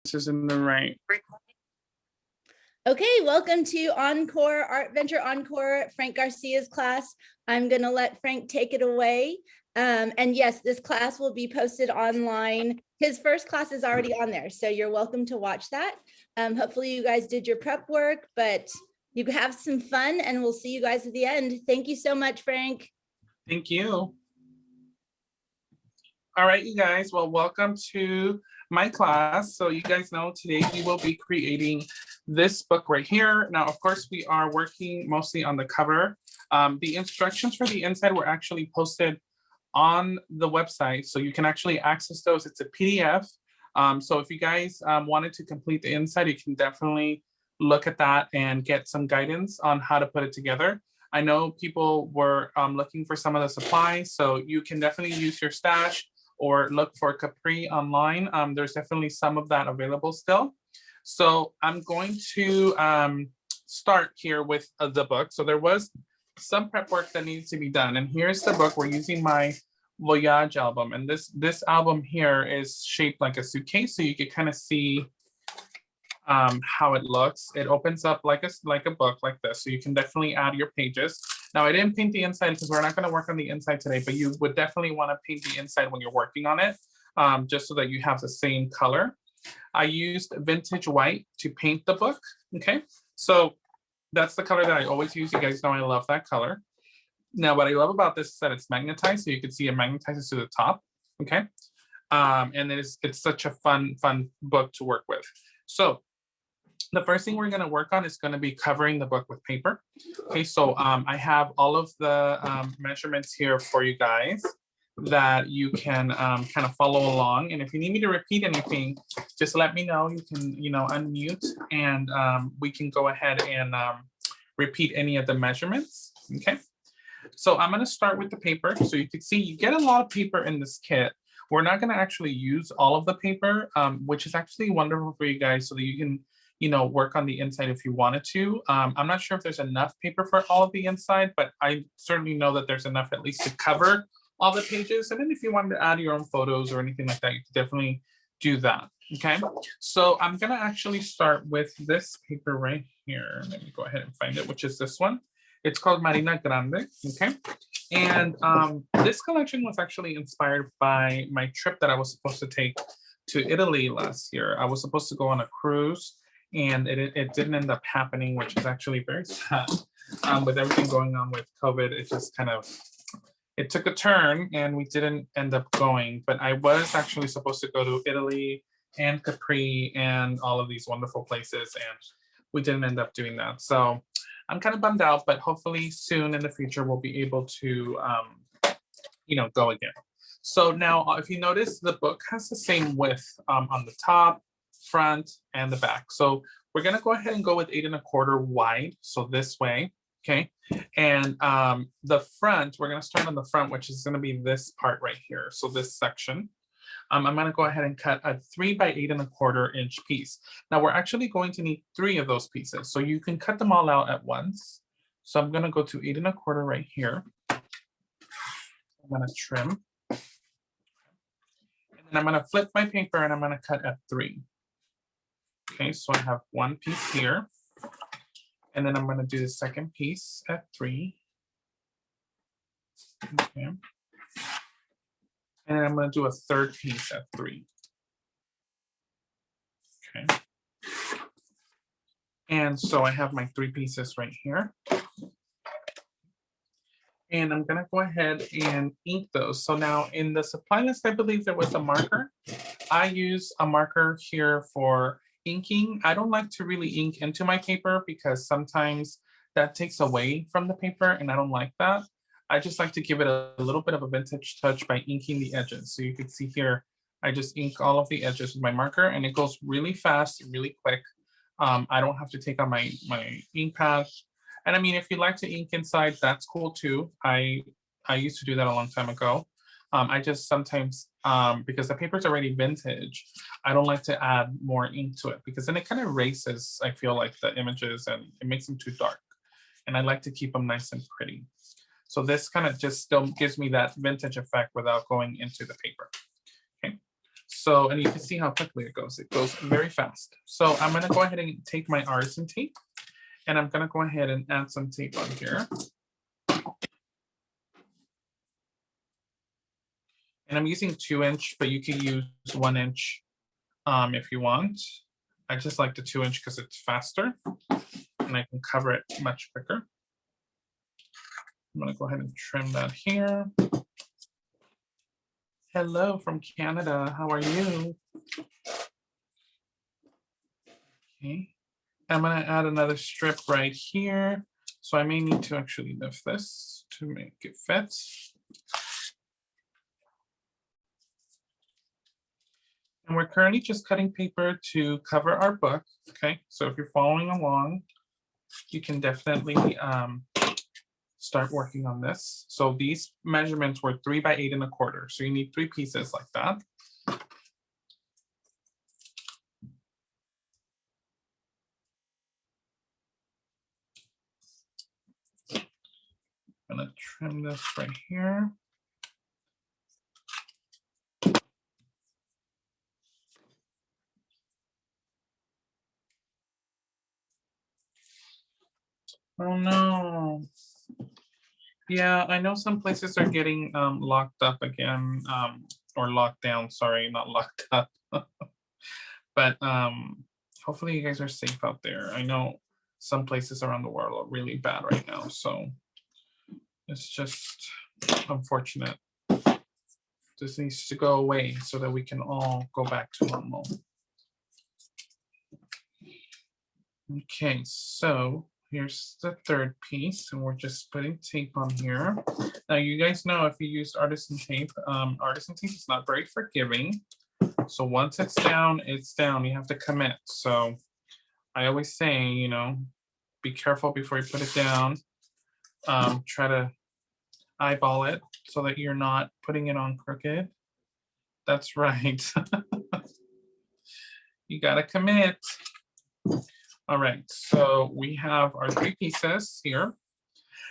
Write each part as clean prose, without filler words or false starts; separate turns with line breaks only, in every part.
This is in the right.
Okay, welcome to Encore, Art Venture Encore, Frank Garcia's class. I'm going to let Frank take it away. And yes, this class will be posted online. His first class is already on there, so you're welcome to watch that. Hopefully you guys did your prep work, but you have some fun and we'll see you guys at the end. Thank you so much, Frank.
Thank you. All right, you guys, well, welcome to my class. So you guys know today we will be creating this book right here. Now, of course, we are working mostly on the cover. The instructions for the inside were actually posted on the website, so you can actually access those. It's a PDF. So if you guys wanted to complete the inside, you can definitely look at that and get some guidance on how to put it together. I know people were looking for some of the supplies, so you can definitely use your stash or look for Capri online. There's definitely some of that available still. So I'm going to start here with the book. So there was some prep work that needs to be done. And here's the book. We're using my Voyage album. And this album here is shaped like a suitcase. So you can kind of see how it looks. It opens up like a book like this. So you can definitely add your pages. Now, I didn't paint the inside because we're not going to work on the inside today, but you would definitely want to paint the inside when you're working on it, just so that you have the same color. I used vintage white to paint the book, okay? So that's the color that I always use. You guys know I love that color. Now, what I love about this is that it's magnetized, so you can see it magnetizes to the top, okay? And it's such a fun book to work with. So the first thing we're going to work on is going to be covering the book with paper. Okay, so I have all of the measurements here for you guys that you can kind of follow along. And if you need me to repeat anything, just let me know. You can, unmute and we can go ahead and repeat any of the measurements. Okay, so I'm going to start with the paper. So you can see you get a lot of paper in this kit. We're not going to actually use all of the paper, which is actually wonderful for you guys so that you can work on the inside if you wanted to. I'm not sure if there's enough paper for all of the inside, but I certainly know that there's enough at least to cover all the pages. And then if you wanted to add your own photos or anything like that, you could definitely do that, okay? So I'm gonna actually start with this paper right here. Let me go ahead and find it, which is this one. It's called Marina Grande, okay? And this collection was actually inspired by my trip that I was supposed to take to Italy last year. I was supposed to go on a cruise, and it didn't end up happening, which is actually very sad. With everything going on with COVID, it just it took a turn and we didn't end up going. But I was actually supposed to go to Italy and Capri and all of these wonderful places, and we didn't end up doing that. So I'm kind of bummed out, but hopefully soon in the future we'll be able to, go again. So now, if you notice, the book has the same width on the top, front, and the back. So we're gonna go ahead and go with 8 1/4 wide, so this way, okay? And the front, we're gonna start on the front, which is gonna be this part right here, so this section. I'm gonna go ahead and cut a 3 by 8 1/4 inch piece. Now we're actually going to need 3 of those pieces, so you can cut them all out at once. So I'm gonna go to 8 1/4 right here. I'm gonna trim. And then I'm gonna flip my paper and I'm gonna cut at 3. Okay, so I have one piece here, and then I'm going to do the second piece at 3. Okay, and then I'm going to do a third piece at 3. Okay, and so I have my 3 pieces right here, and I'm going to go ahead and ink those. So now in the supply list, I believe there was a marker. I use a marker here for inking. I don't like to really ink into my paper because sometimes that takes away from the paper and I don't like that. I just like to give it a little bit of a vintage touch by inking the edges. So you can see here, I just ink all of the edges with my marker and it goes really fast, really quick. I don't have to take out my ink pad. And I mean, if you like to ink inside, that's cool too. I used to do that a long time ago. I just sometimes, because the paper's already vintage, I don't like to add more ink to it because then it kind of erases, I feel like, the images and it makes them too dark. And I like to keep them nice and pretty. So this kind of just still gives me that vintage effect without going into the paper. Okay, So, and you can see how quickly it goes. It goes very fast. So I'm gonna go ahead and take my artisan tape and I'm gonna go ahead and add some tape on here. And I'm using 2-inch, but you can use 1-inch if you want. I just like the 2-inch because it's faster and I can cover it much quicker. I'm gonna go ahead and trim that here. Hello from Canada, how are you? Okay, I'm gonna add another strip right here. So I may need to actually lift this to make it fit. And we're currently just cutting paper to cover our book, okay? So if you're following along, you can definitely start working on this. So these measurements were 3 by 8 1/4. So you need 3 pieces like that. I'm gonna trim this right here. Oh no. Yeah, I know some places are getting locked up again, or locked down, sorry, not locked up. But hopefully you guys are safe out there. I know some places around the world are really bad right now, so it's just unfortunate. This needs to go away so that we can all go back to normal. Okay, so here's the third piece, and we're just putting tape on here. Now, you guys know if you used artisan tape is not very forgiving. So once it's down, it's down. You have to commit. So I always say, you know, be careful before you put it down. Try to eyeball it so that you're not putting it on crooked. That's right. You gotta commit. All right, so we have our 3 pieces here.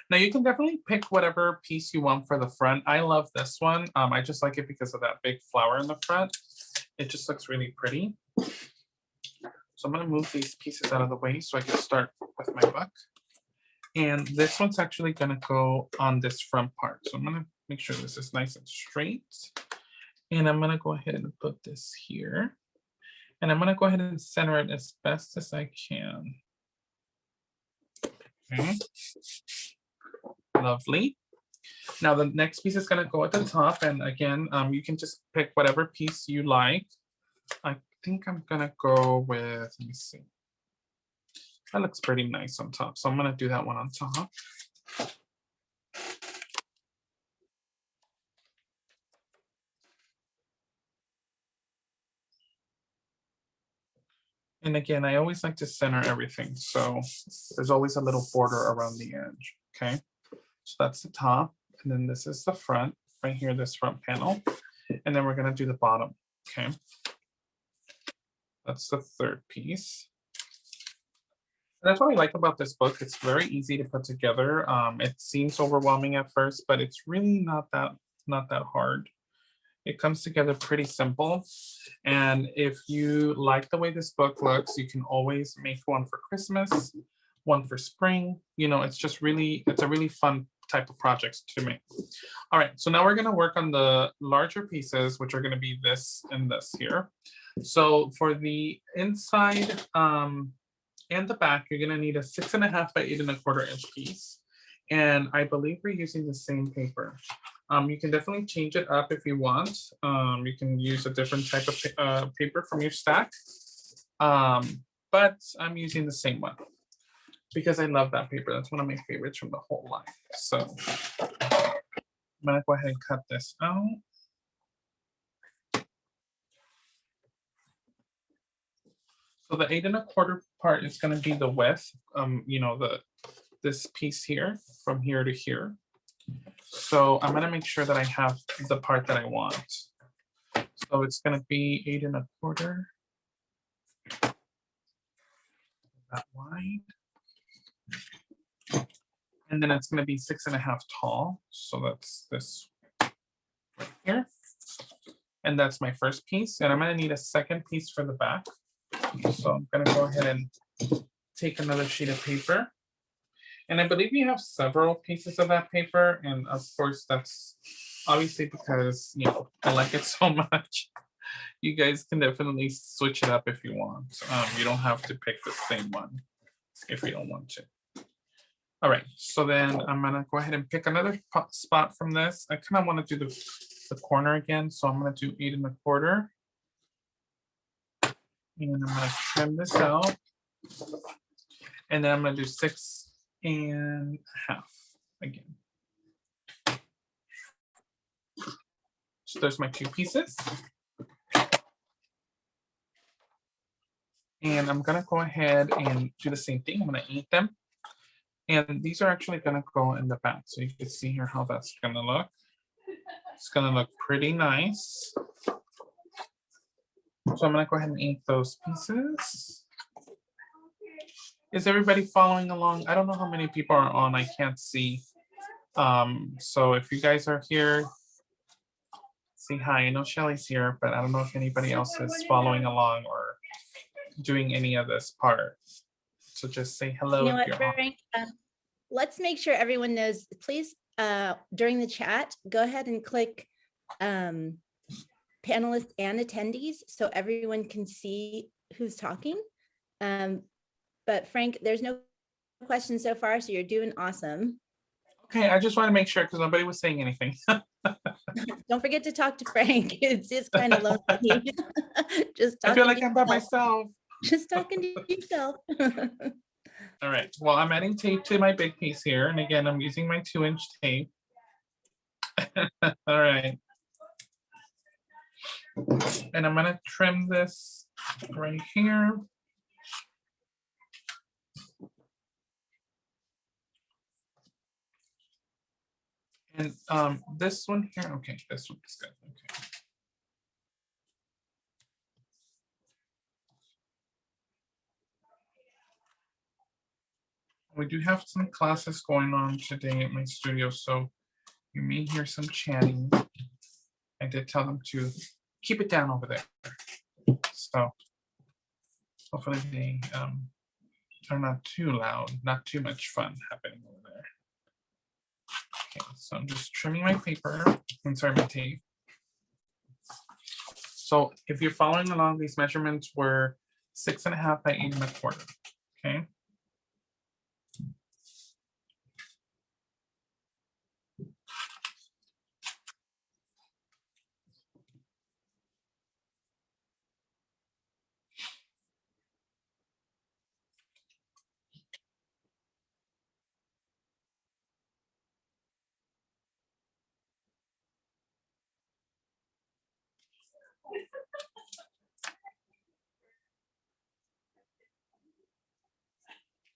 Now you can definitely pick whatever piece you want for the front. I love this one. I just like it because of that big flower in the front. It just looks really pretty. So I'm gonna move these pieces out of the way so I can start with my book. And this one's actually gonna go on this front part. So I'm gonna make sure this is nice and straight. And I'm gonna go ahead and put this here. And I'm gonna go ahead and center it as best as I can. Okay. Lovely. Now the next piece is gonna go at the top. And again, you can just pick whatever piece you like. I think I'm gonna go with, let me see. That looks pretty nice on top. So I'm gonna do that one on top. And again, I always like to center everything. So there's always a little border around the edge, okay? So that's the top, and then this is the front, right here, this front panel. And then we're gonna do the bottom, okay? That's the third piece. And that's what I like about this book. It's very easy to put together. It seems overwhelming at first, but it's really not that hard. It comes together pretty simple. And if you like the way this book looks, you can always make one for Christmas, one for spring. You know, it's a really fun type of project to make. All right, so now we're gonna work on the larger pieces, which are gonna be this and this here. So for the inside and the back, you're gonna need a 6.5 by 8 1/4 inch piece. And I believe we're using the same paper. You can definitely change it up if you want. You can use a different type of paper from your stack. But I'm using the same one because I love that paper. That's one of my favorites from the whole line. So I'm gonna go ahead and cut this out. So the 8 1/4 part is gonna be the width, you know, this piece here, from here to here. So I'm gonna make sure that I have the part that I want. So it's gonna be 8 1/4. That wide. And then it's gonna be 6.5 tall. So that's this right here. And that's my first piece. And I'm gonna need a second piece for the back. So I'm gonna go ahead and take another sheet of paper. And I believe we have several pieces of that paper. And of course, that's obviously because, you know, I like it so much. You guys can definitely switch it up if you want. You don't have to pick the same one if you don't want to. All right, so then I'm gonna go ahead and pick another spot from this. I kind of want to do the corner again, so I'm gonna do 8 1/4. And I'm gonna trim this out. And then I'm gonna do 6 1/2 again. So there's my 2 pieces. And I'm gonna go ahead and do the same thing. I'm gonna eat them. And these are actually gonna go in the back. So you can see here how that's gonna look. It's gonna look pretty nice. So I'm gonna go ahead and eat those pieces. Is everybody following along? I don't know how many people are on, I can't see. So if you guys are here, say hi. I know Shelly's here, but I don't know if anybody else is following along or doing any of this part. So just say hello.
You know
if
what,
you're on.
Frank? Let's make sure everyone knows, please, during the chat, go ahead and click panelists and attendees so everyone can see who's talking. But Frank, there's no questions so far, so you're doing awesome.
Okay, I just want to make sure because nobody was saying anything.
Don't forget to talk to Frank. It's kind of lonely. Just
I feel
talking
like
to
I'm by
yourself.
myself.
Just talking to yourself.
All right, well, I'm adding tape to my big piece here. And again, I'm using my 2-inch tape. All right. And I'm gonna trim this right here. And this one here, okay, this one's good. Okay. We do have some classes going on today at my studio, so you may hear some chatting. I did tell them to keep it down over there. So hopefully they are not too loud, not too much fun happening over there. Okay, so I'm just trimming my paper. I'm sorry, my tape. So if you're following along, these measurements were 6 1/2 by 8 1/4. Okay.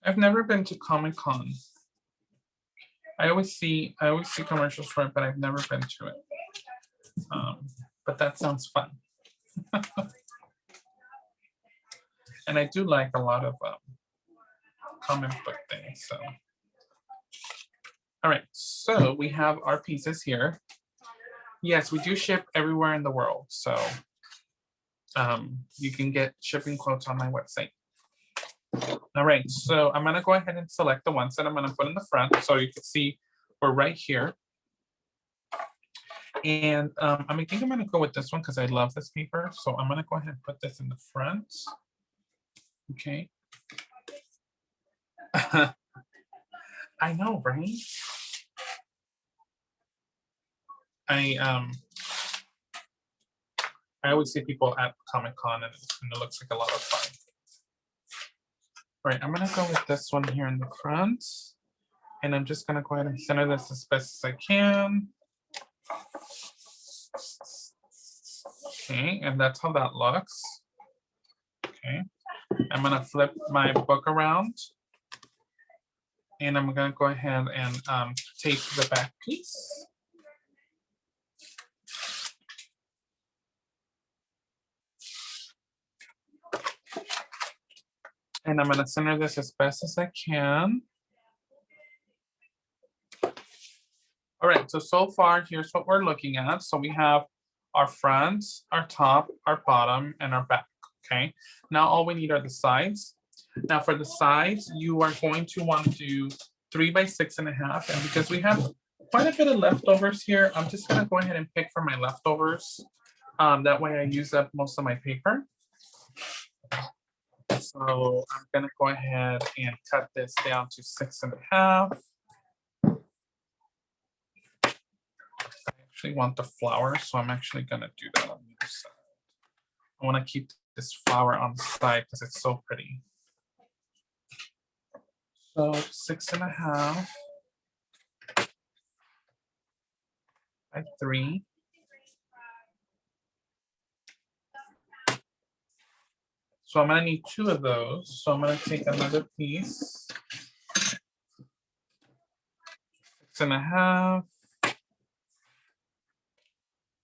I've never been to Comic-Con. I always see commercials for it, but I've never been to it. But that sounds fun. And I do like a lot of comic book things. So, all right. So we have our pieces here. Yes, we do ship everywhere in the world. So you can get shipping quotes on my website. All right, so I'm gonna go ahead and select the ones that I'm gonna put in the front. So you can see we're right here. And I think I'm gonna go with this one because I love this paper. So I'm gonna go ahead and put this in the front. Okay. I know, right? I always see people at Comic-Con and it looks like a lot of fun. All right, I'm gonna go with this one here in the front. And I'm just gonna go ahead and center this as best as I can. Okay, and that's how that looks. Okay, I'm gonna flip my book around. And I'm gonna go ahead and tape the back piece. And I'm gonna center this as best as I can. All right, so far, here's what we're looking at. So we have our front, our top, our bottom, and our back, okay? Now all we need are the sides. Now for the sides, you are going to want to do 3 by 6.5, and because we have quite a bit of leftovers here, I'm just gonna go ahead and pick from my leftovers. That way I use up most of my paper. So I'm gonna go ahead and cut this down to 6.5. I actually want the flower, so I'm actually gonna do that on the other side. I wanna keep this flower on the side because it's so pretty. So 6.5 by 3. So I'm gonna need 2 of those. So I'm gonna take another piece. 6.5.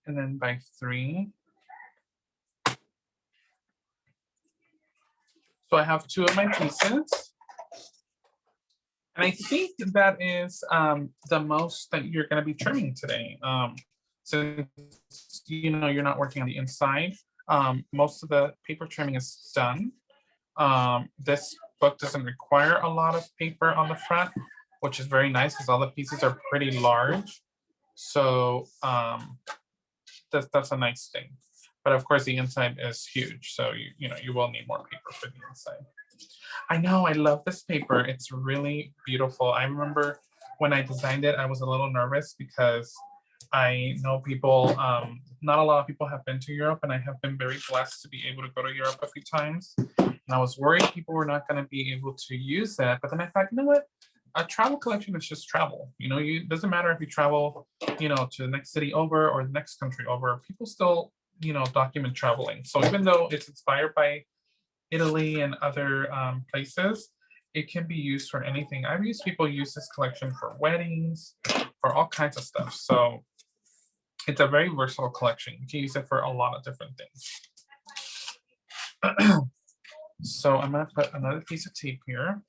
And then by 3. So I have 2 of my pieces. And I think that is the most that you're gonna be trimming today. Since you know you're not working on the inside, most of the paper trimming is done. This book doesn't require a lot of paper on the front, which is very nice because all the pieces are pretty large. So that's a nice thing. But of course the inside is huge. So you will need more paper for the inside. I know, I love this paper. It's really beautiful. I remember when I designed it, I was a little nervous because I know people, not a lot of people have been to Europe, and I have been very blessed to be able to go to Europe a few times. And I was worried people were not going to be able to use that. But then I thought, you know what? A travel collection is just travel. It doesn't matter if you travel, to the next city over or the next country over. People still, document traveling. So even though it's inspired by Italy and other places, it can be used for anything. I've used people use this collection for weddings, for all kinds of stuff. So it's a very versatile collection. You can use it for a lot of different things. So I'm gonna put another piece of tape here.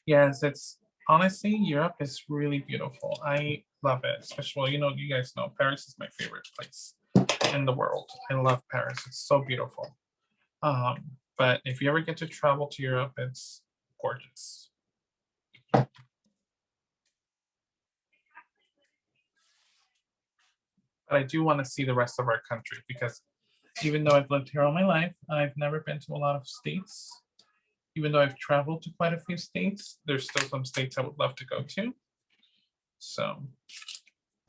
Yes, it's honestly, Europe is really beautiful. I love it, especially, you guys know Paris is my favorite place in the world. I love Paris. It's so beautiful. But if you ever get to travel to Europe, it's gorgeous. But I do want to see the rest of our country because even though I've lived here all my life, I've never been to a lot of states. Even though I've traveled to quite a few states, there's still some states I would love to go to. So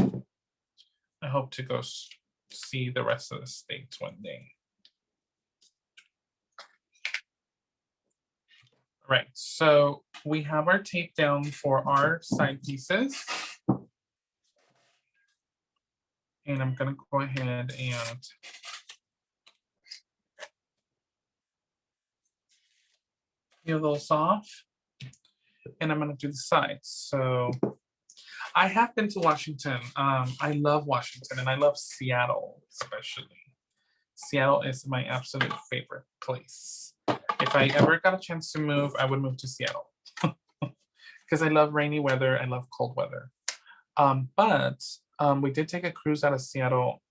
I hope to go see the rest of the states one day. All right, so we have our tape down for our side pieces. And I'm gonna go ahead and peel those off. And I'm gonna do the sides. So I have been to Washington. I love Washington and I love Seattle, especially. Seattle is my absolute favorite place. If I ever got a chance to move, I would move to Seattle because I love rainy weather. I love cold weather. But we did take a cruise out of Seattle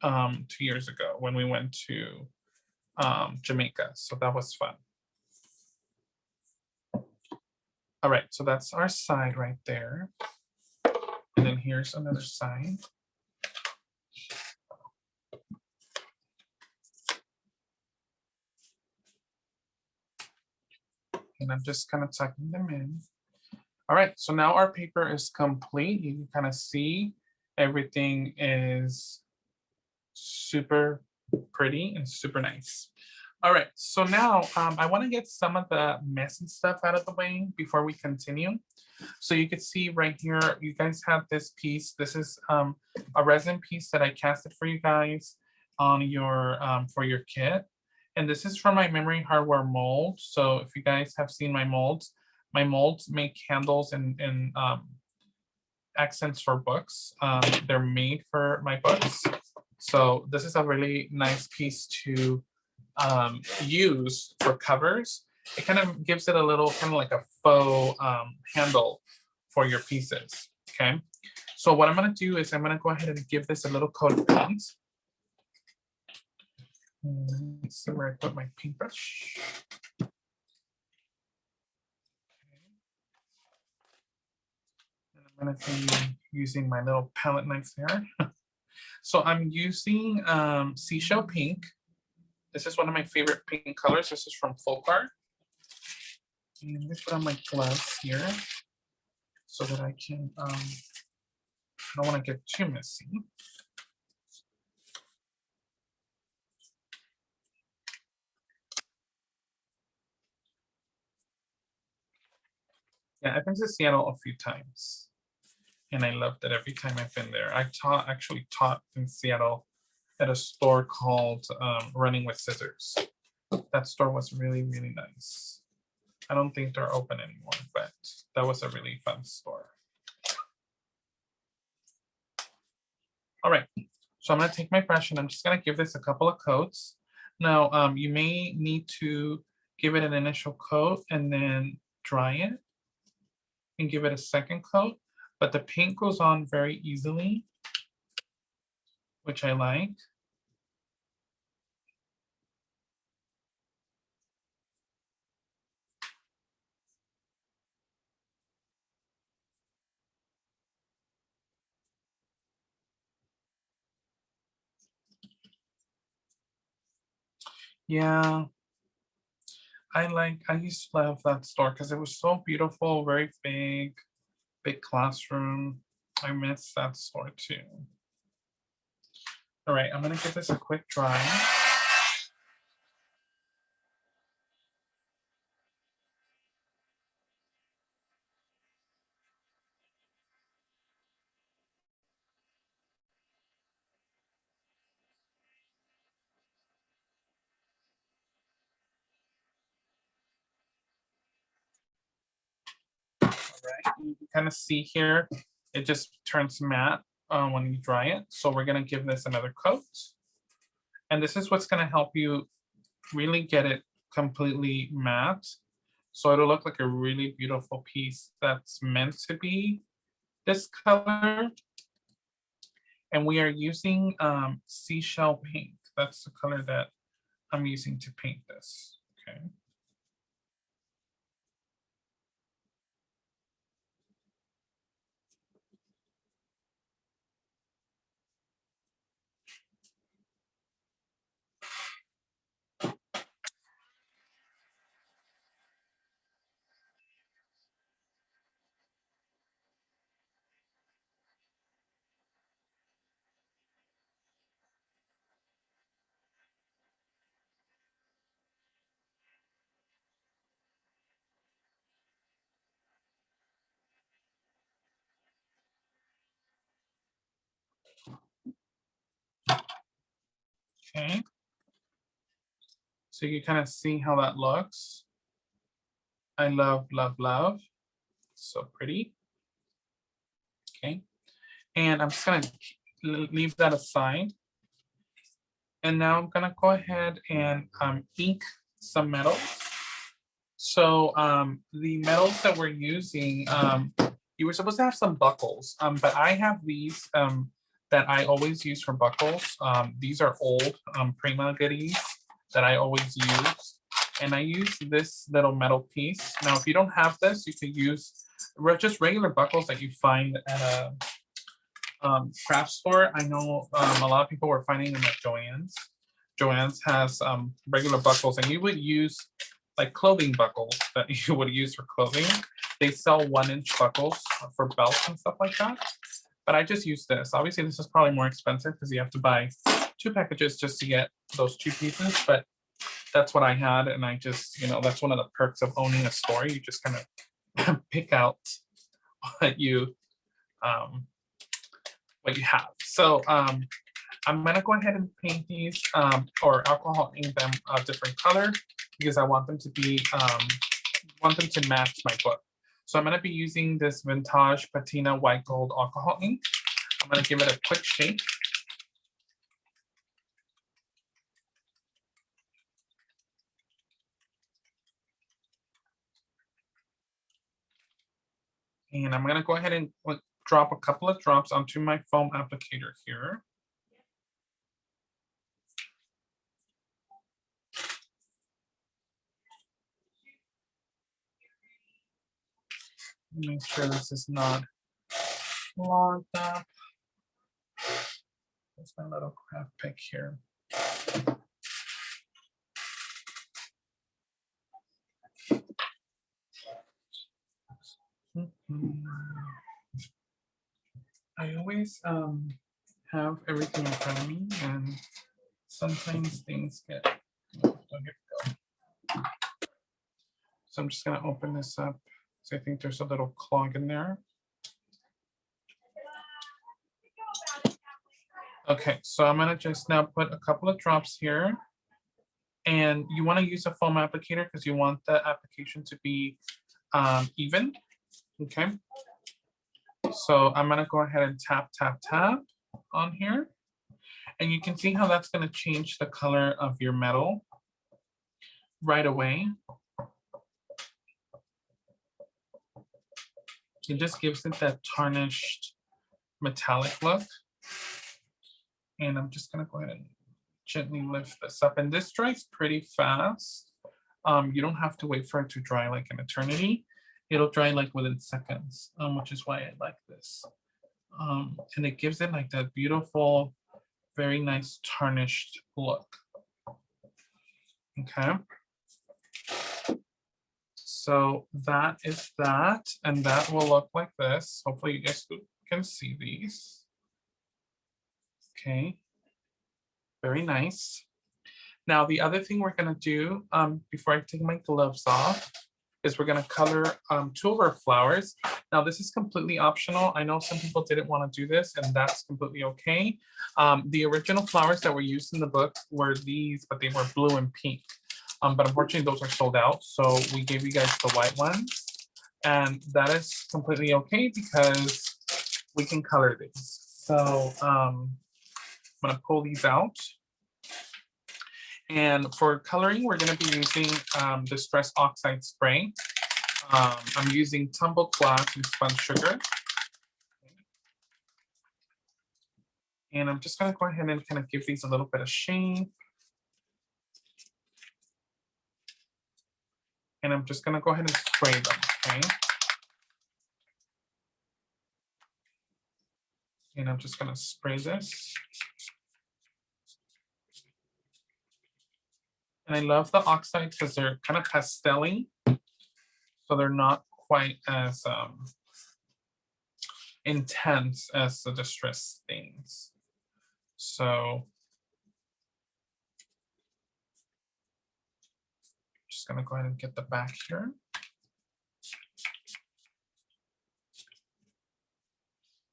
2 years ago when we went to Jamaica. So that was fun. All right, so that's our side right there. And then here's another side. And I'm just kind of tucking them in. All right, so now our paper is complete. You can kind of see everything is super pretty and super nice. All right, so now I want to get some of the messy stuff out of the way before we continue. So you can see right here, you guys have this piece. This is a resin piece that I casted for you guys on your for your kit. And this is from my Memory Hardware mold. So if you guys have seen my molds make candles and accents for books. They're made for my books. So this is a really nice piece to use for covers. It kind of gives it a little kind of like a faux handle for your pieces. Okay, So what I'm gonna do is I'm gonna go ahead and give this a little coat of paint. Let's see where I put my paintbrush. And I'm gonna be using my little palette knife there. So I'm using seashell pink. This is one of my favorite pink colors. This is from Folk Art. And I'm gonna put on my gloves here so that I can, I don't wanna get too messy. Yeah, I've been to Seattle a few times. And I loved it every time I've been there. I actually taught in Seattle at a store called Running with Scissors. That store was really, really nice. I don't think they're open anymore, but that was a really fun store. All right, so I'm gonna take my brush and I'm just gonna give this a couple of coats. Now, you may need to give it an initial coat and then dry it and give it a second coat, but the paint goes on very easily, which I like. Yeah, I used to love that store because it was so beautiful, very big classroom. I miss that store too. All right, I'm gonna give this a quick dry. All right, you can kind of see here, it just turns matte when you dry it. So we're gonna give this another coat. And this is what's gonna help you really get it completely matte. So it'll look like a really beautiful piece that's meant to be this color. And we are using seashell pink. That's the color that I'm using to paint this, okay? Okay. So you kind of see how that looks. I love, love, love. So pretty. Okay. And I'm just gonna leave that aside. And now I'm gonna go ahead and ink some metals. So the metals that we're using, you were supposed to have some buckles, but I have these that I always use for buckles. These are old Prima goodies that I always use. And I use this little metal piece. Now, if you don't have this, you could use just regular buckles that you find at a craft store. I know a lot of people were finding them at Joann's. Joann's has regular buckles, and you would use like clothing buckles that you would use for clothing. They sell 1-inch buckles for belts and stuff like that. But I just use this. Obviously, this is probably more expensive because you have to buy 2 packages just to get those 2 pieces. But that's what I had, and I just, that's one of the perks of owning a store. You just kind of pick out what you have. So I'm gonna go ahead and paint these or alcohol ink them a different color because I want them to be match my book. So I'm gonna be using this vintage patina white gold alcohol ink. I'm gonna give it a quick shake. And I'm gonna go ahead and drop a couple of drops onto my foam applicator here. Make sure this is not clogged up. That's my little craft pick here. I always have everything in front of me, and sometimes things get. Oh, here we go. So I'm just going to open this up. So I think there's a little clog in there. Okay, so I'm gonna just now put a couple of drops here. And you wanna use a foam applicator because you want the application to be even, okay? So I'm gonna go ahead and tap, tap, tap on here. And you can see how that's gonna change the color of your metal right away. It just gives it that tarnished metallic look. And I'm just gonna go ahead and gently lift this up. And this dries pretty fast. You don't have to wait for it to dry like an eternity. It'll dry like within seconds, which is why I like this. And it gives it like that beautiful, very nice tarnished look. Okay. So that is that, and that will look like this. Hopefully you guys can see these. Okay, very nice. Now the other thing we're gonna do before I take my gloves off is we're gonna color 2 of our flowers. Now this is completely optional. I know some people didn't want to do this, and that's completely okay. The original flowers that were used in the book were these, but they were blue and pink. But unfortunately those are sold out. So we gave you guys the white ones, and that is completely okay because we can color these. So I'm gonna pull these out. And for coloring, we're gonna be using Distress Oxide Spray. I'm using tumbled glass and spun sugar. And I'm just gonna go ahead and kind of give these a little bit of shape. And I'm just gonna go ahead and spray them, okay? And I'm just gonna spray this. And I love the oxides because they're kind of pastel-y, so they're not quite as intense as the Distress stains. So just gonna go ahead and get the back here.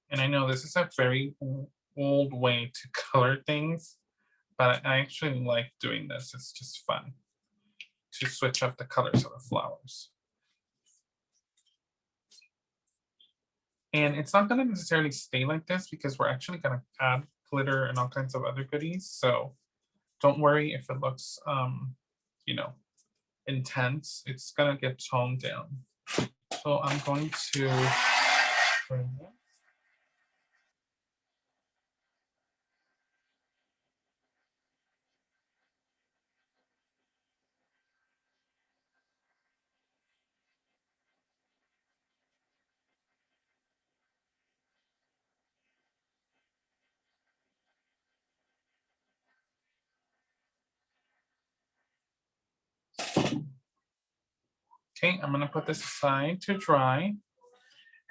And I know this is a very old way to color things, but I actually like doing this. It's just fun to switch up the colors of the flowers. And it's not gonna necessarily stay like this because we're actually gonna add glitter and all kinds of other goodies. So don't worry if it looks, you know, intense. It's gonna get toned down. So I'm going to bring this. Okay, I'm gonna put this aside to dry.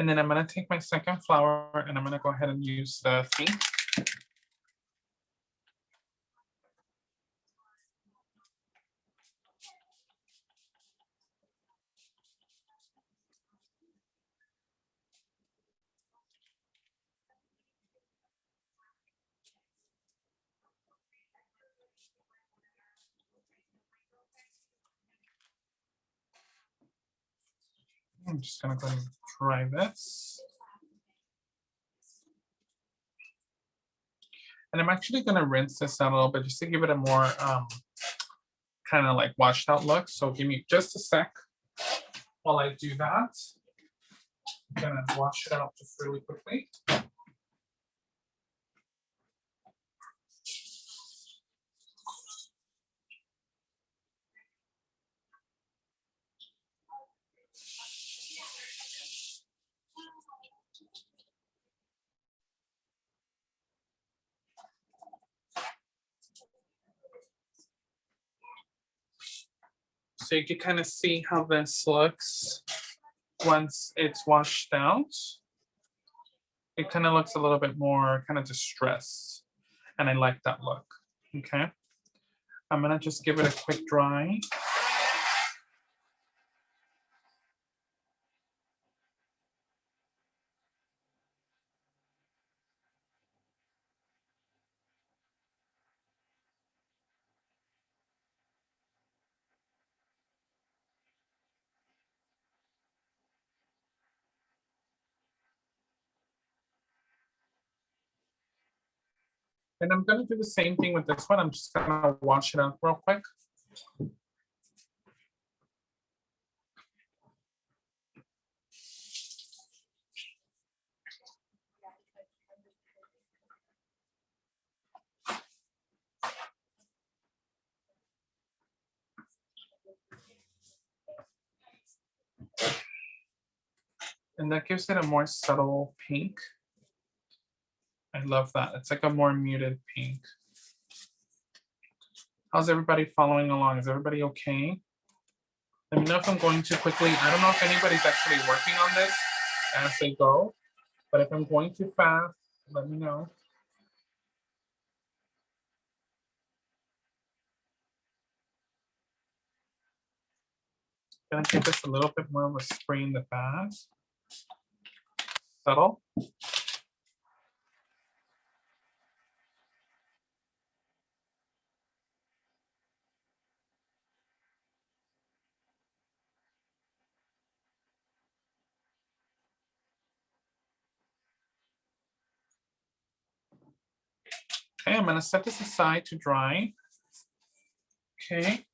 And then I'm gonna take my second flower and I'm gonna go ahead and use the pink. I'm just gonna go ahead and try this. And I'm actually gonna rinse this out a little bit just to give it a more kind of like washed out look. So give me just a sec while I do that. I'm gonna wash it out just really quickly. So you can kind of see how this looks once it's washed out. It kind of looks a little bit more kind of distressed, and I like that look. Okay, I'm gonna just give it a quick dry. And I'm gonna do the same thing with this one. I'm just gonna wash it out real quick. And that gives it a more subtle pink. I love that. It's like a more muted pink. How's everybody following along? Is everybody okay? Let me know if I'm going too quickly. I don't know if anybody's actually working on this as they go, but if I'm going too fast, let me know. Gonna give this a little bit more of a spray in the back. Subtle. Okay, I'm gonna set this aside to dry. Okay.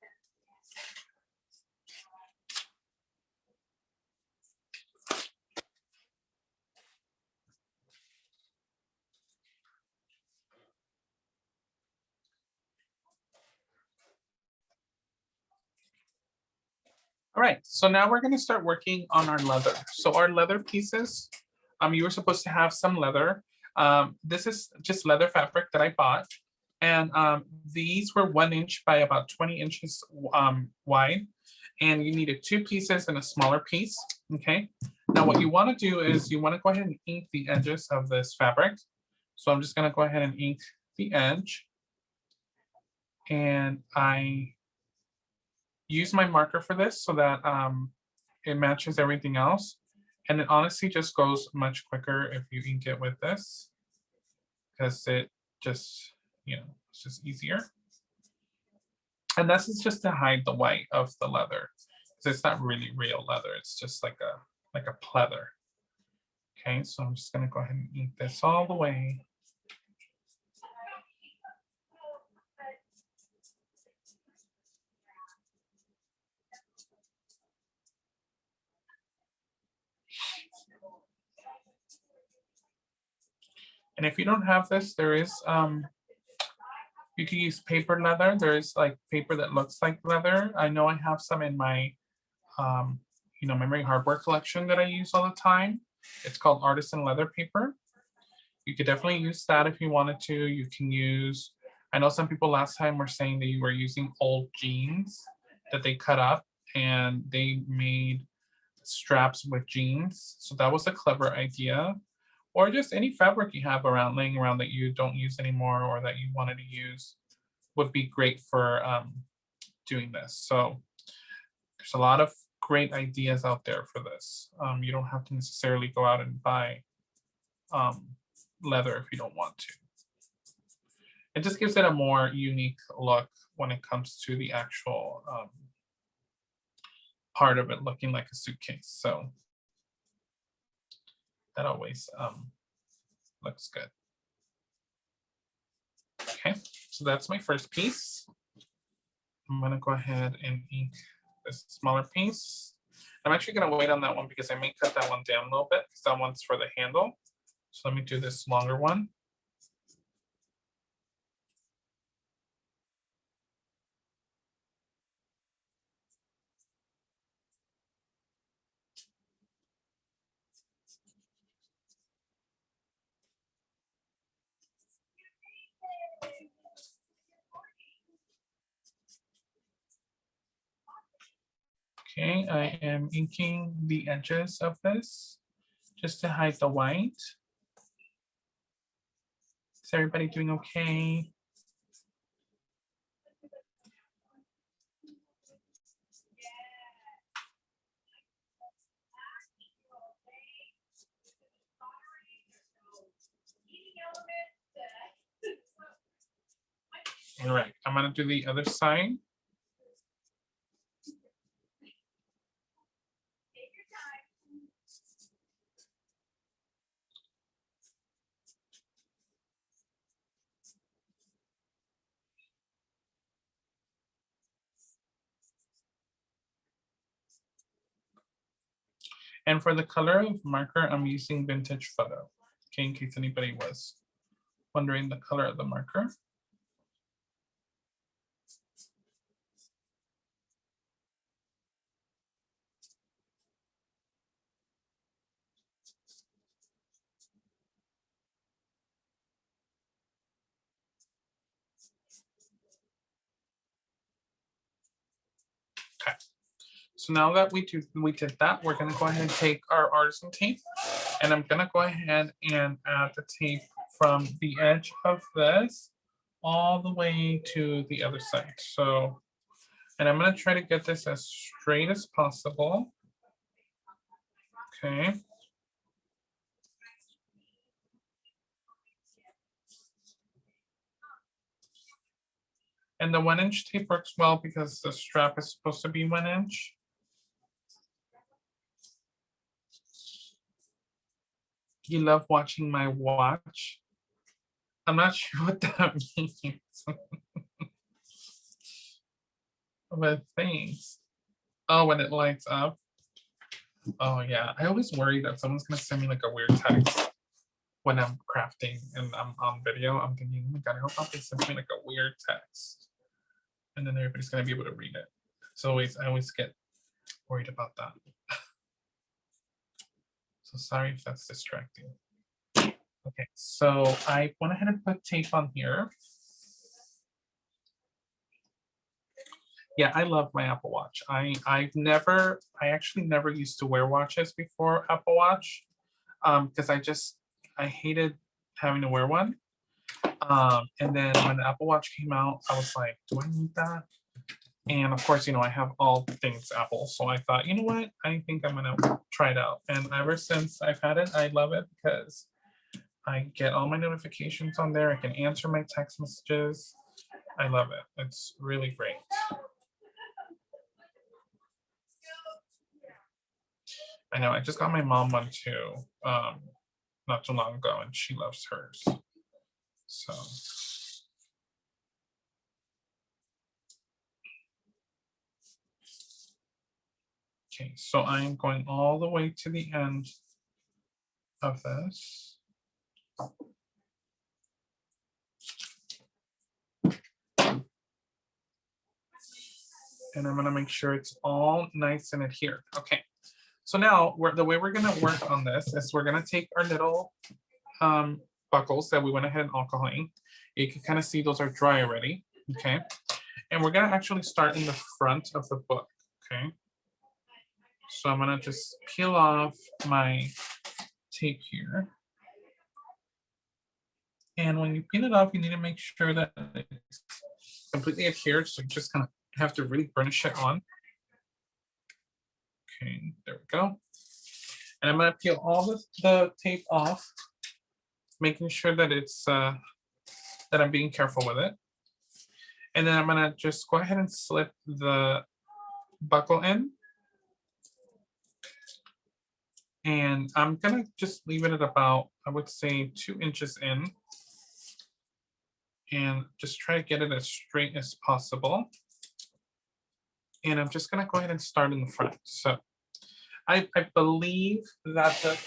All right, so now we're gonna start working on our leather. So our leather pieces, you were supposed to have some leather. This is just leather fabric that I bought. And these were 1 inch by about 20 inches wide. And you needed 2 pieces and a smaller piece, okay? Now what you wanna do is you wanna go ahead and ink the edges of this fabric. So I'm just gonna go ahead and ink the edge. And I use my marker for this so that it matches everything else. And it honestly just goes much quicker if you ink it with this, because it just, it's just easier. And this is just to hide the white of the leather, because it's not really real leather. It's just like a pleather. Okay, so I'm just gonna go ahead and ink this all the way. And if you don't have this, there is you can use paper leather. There's like paper that looks like leather. I know I have some in my Memory Hardware Collection that I use all the time. It's called artisan leather paper. You could definitely use that if you wanted to. You can use, I know some people last time were saying that you were using old jeans that they cut up and they made straps with jeans. So that was a clever idea. Or just any fabric you have around laying around that you don't use anymore or that you wanted to use would be great for doing this. So there's a lot of great ideas out there for this. You don't have to necessarily go out and buy leather if you don't want to. It just gives it a more unique look when it comes to the actual part of it looking like a suitcase. So that always looks good. Okay, so that's my first piece. I'm gonna go ahead and ink this smaller piece. I'm actually gonna wait on that one because I may cut that one down a little bit because that one's for the handle. So let me do this longer one. Okay, I am inking the edges of this just to hide the white. Is everybody doing okay? All right, I'm gonna do the other side. And for the color of marker, I'm using Vintage Photo. Okay, in case anybody was wondering the color of the marker. Okay, so now that we did that, we're gonna go ahead and take our artisan tape, and I'm gonna go ahead and add the tape from the edge of this all the way to the other side. So, and I'm gonna try to get this as straight as possible. Okay. And the 1-inch tape works well because the strap is supposed to be 1 inch. You love watching my watch. I'm not sure what that means. But thanks. Oh, when it lights up. Oh yeah, I always worry that someone's gonna send me like a weird text when I'm crafting and I'm on video. I'm thinking, oh my God, I hope not they send me like a weird text. And then everybody's gonna be able to read it. So I always get worried about that. So sorry if that's distracting. Okay, so I went ahead and put tape on here. Yeah, I love my Apple Watch. I actually never used to wear watches before Apple Watch, because I hated having to wear one. And then when the Apple Watch came out, I was like, do I need that? And of course, I have all things Apple. So I thought, you know what? I think I'm gonna try it out. And ever since I've had it, I love it because I get all my notifications on there. I can answer my text messages. I love it. It's really great. I know, I just got my mom one too, not too long ago, and she loves hers. So. Okay, so I'm going all the way to the end of this. And I'm gonna make sure it's all nice and adhered. Okay, so now the way we're gonna work on this is we're gonna take our little buckles that we went ahead and alcohol ink. You can kind of see those are dry already, okay? And we're gonna actually start in the front of the book, okay? So I'm gonna just peel off my tape here. And when you peel it off, you need to make sure that it's completely adhered. So you just kind of have to really burnish it on. Okay, there we go. And I'm gonna peel all the tape off, making sure that it's that I'm being careful with it. And then I'm gonna just go ahead and slip the buckle in. And I'm gonna just leave it at about, I would say 2 inches in. And just try to get it as straight as possible. And I'm just gonna go ahead and start in the front. So I believe that the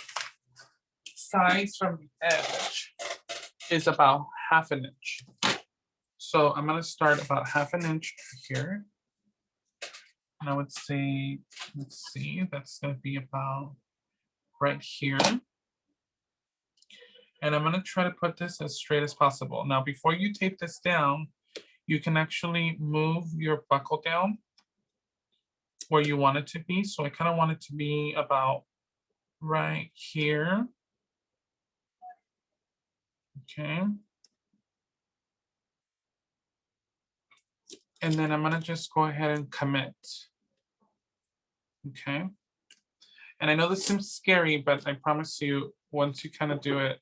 size from the edge is about 1/2 inch. So I'm gonna start about 1/2 inch here. And I would say, let's see, that's gonna be about right here. And I'm gonna try to put this as straight as possible. Now, before you tape this down, you can actually move your buckle down where you want it to be. So I kind of want it to be about right here. Okay. And then I'm gonna just go ahead and commit. Okay. And I know this seems scary, but I promise you, once you kind of do it,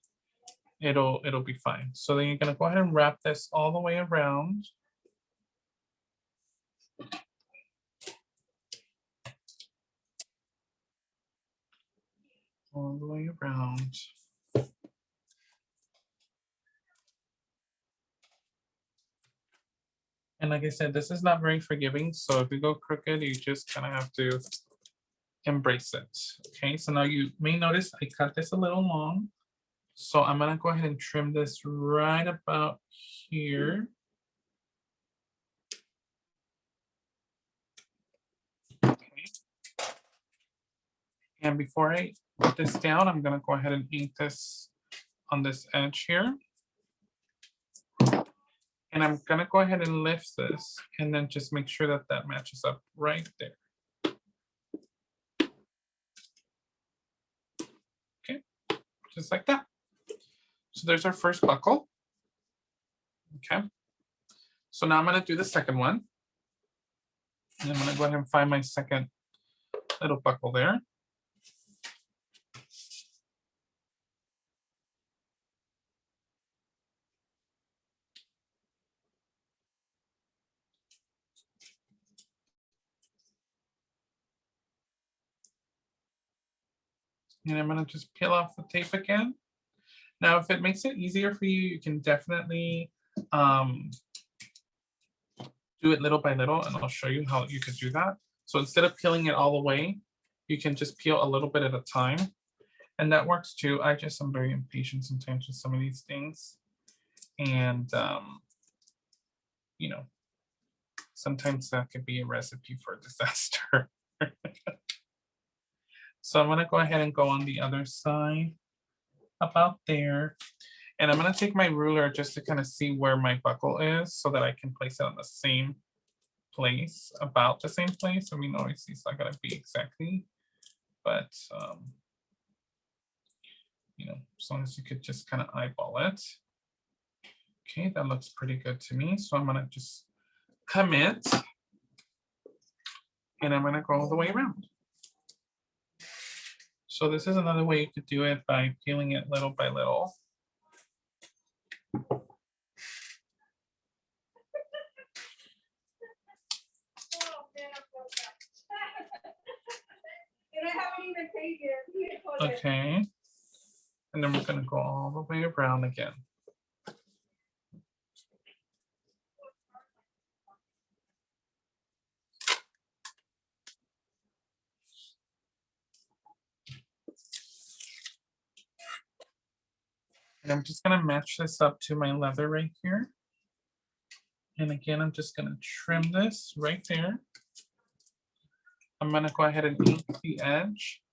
it'll be fine. So then you're gonna go ahead and wrap this all the way around. All the way around. And like I said, this is not very forgiving. So if you go crooked, you just kind of have to embrace it. Okay, so now you may notice I cut this a little long. So I'm gonna go ahead and trim this right about here. Okay. And before I put this down, I'm gonna go ahead and ink this on this edge here. And I'm gonna go ahead and lift this and then just make sure that that matches up right there. Okay, just like that. So there's our first buckle. Okay. So now I'm gonna do the second one. And I'm gonna go ahead and find my second little buckle there. And I'm gonna just peel off the tape again. Now, if it makes it easier for you, you can definitely do it little by little, and I'll show you how you could do that. So instead of peeling it all the way, you can just peel a little bit at a time. And that works too. I just am very impatient sometimes with some of these things. And, you know, sometimes that could be a recipe for disaster. So I'm gonna go ahead and go on the other side about there. And I'm gonna take my ruler just to kind of see where my buckle is so that I can place it on the same place, about the same place. I mean, obviously it's not gonna be exactly, but you know, as long as you could just kind of eyeball it. Okay, that looks pretty good to me. So I'm gonna just commit and I'm gonna go all the way around. So this is another way you could do it by peeling it little by little. Okay. And then we're gonna go all the way around again. And I'm just gonna match this up to my leather right here. And again, I'm just gonna trim this right there. I'm gonna go ahead and ink the edge.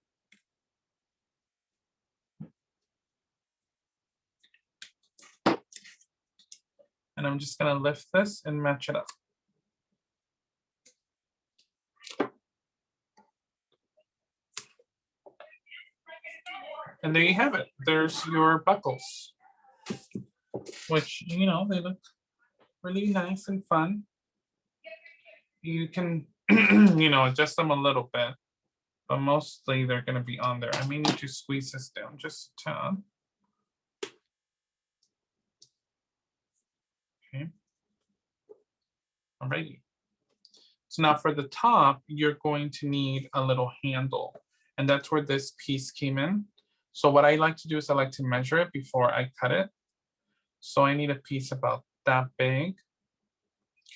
And I'm just gonna lift this and match it up. And there you have it. There's your buckles, which, you know, they look really nice and fun. You can, you know, adjust them a little bit, but mostly they're going to be on there. I may need to squeeze this down just a tad. Okay. Alrighty. So now for the top, you're going to need a little handle, and that's where this piece came in. So what I like to do is I like to measure it before I cut it. So I need a piece about that big.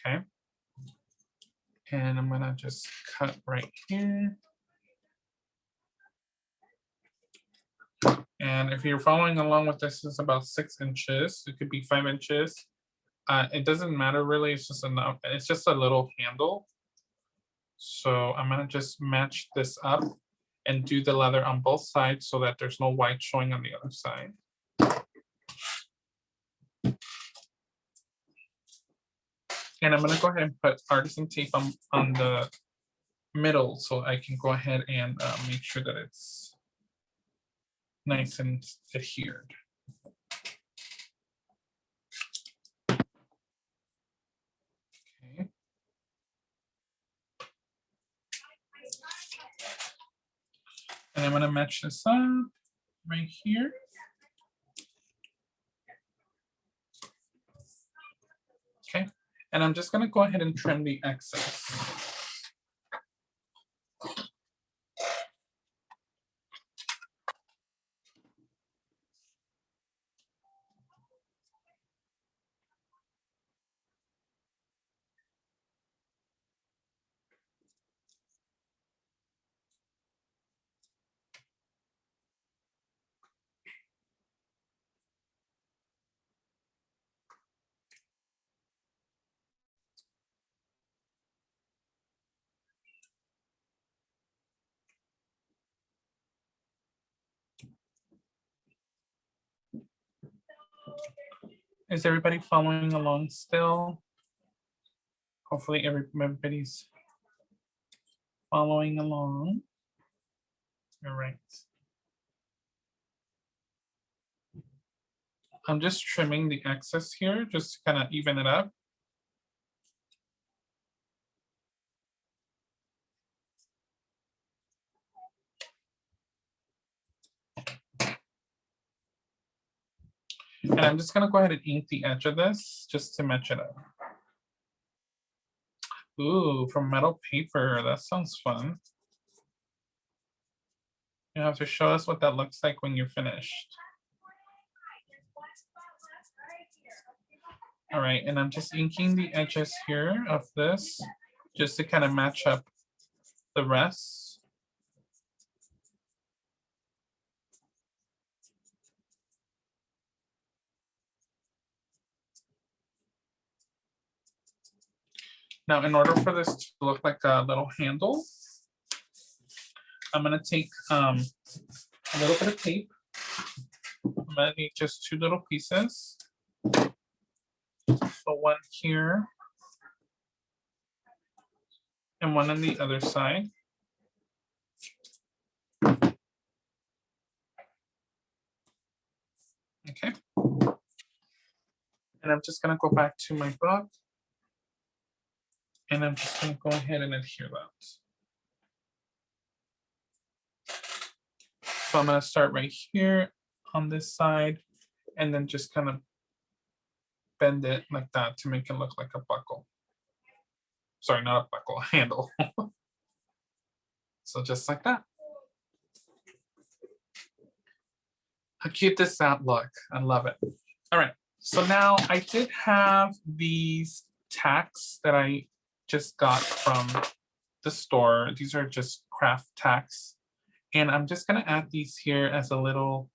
Okay. And I'm gonna just cut right here. And if you're following along with this, it's about 6 inches. It could be 5 inches. It doesn't matter really. It's just enough. It's just a little handle. So I'm gonna just match this up and do the leather on both sides so that there's no white showing on the other side. And I'm gonna go ahead and put artisan tape on the middle so I can go ahead and make sure that it's nice and adhered. Okay. And I'm gonna match this up right here. Okay, and I'm just gonna go ahead and trim the excess. Is everybody following along still? Hopefully everybody's following along. All right. I'm just trimming the excess here just to kind of even it up. And I'm just gonna go ahead and ink the edge of this just to match it up. Ooh, from metal paper, that sounds fun. You have to show us what that looks like when you're finished. All right, and I'm just inking the edges here of this just to kind of match up the rest. Now, in order for this to look like a little handle, I'm gonna take a little bit of tape. I'm gonna need just 2 little pieces. So one here and one on the other side. Okay. And I'm just gonna go back to my book. And I'm just gonna go ahead and adhere that. So I'm gonna start right here on this side and then just kind of bend it like that to make it look like a buckle. Sorry, not a buckle, a handle. So just like that. How cute does that look? I love it. All right, so now I did have these tacks that I just got from the store. These are just craft tacks. And I'm just gonna add these here as a little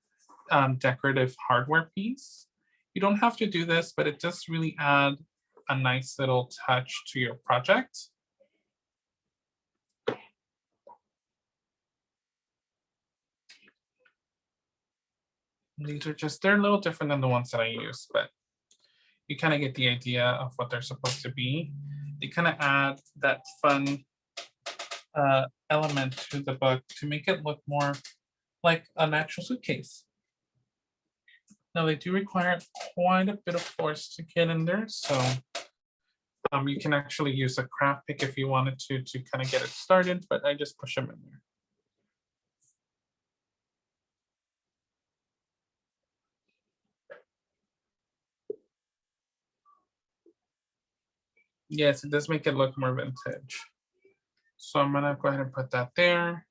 decorative hardware piece. You don't have to do this, but it does really add a nice little touch to your project. These are just, they're a little different than the ones that I use, but you kind of get the idea of what they're supposed to be. They kind of add that fun element to the book to make it look more like an actual suitcase. Now they do require quite a bit of force to get in there, so you can actually use a craft pick if you wanted to kind of get it started, but I just push them in there. Yes, it does make it look more vintage. So I'm gonna go ahead and put that there.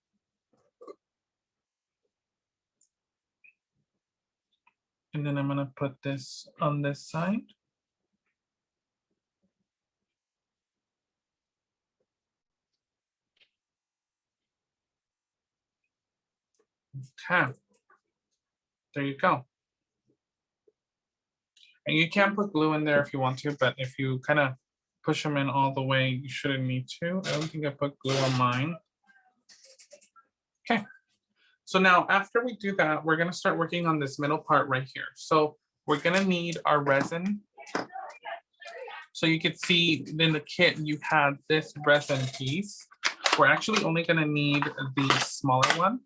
And then I'm gonna put this on this side. Okay. There you go. And you can put glue in there if you want to, but if you kind of push them in all the way, you shouldn't need to. I don't think I put glue on mine. Okay. So now after we do that, we're gonna start working on this middle part right here. So we're gonna need our resin. So you can see in the kit, you have this resin piece. We're actually only gonna need the smaller one.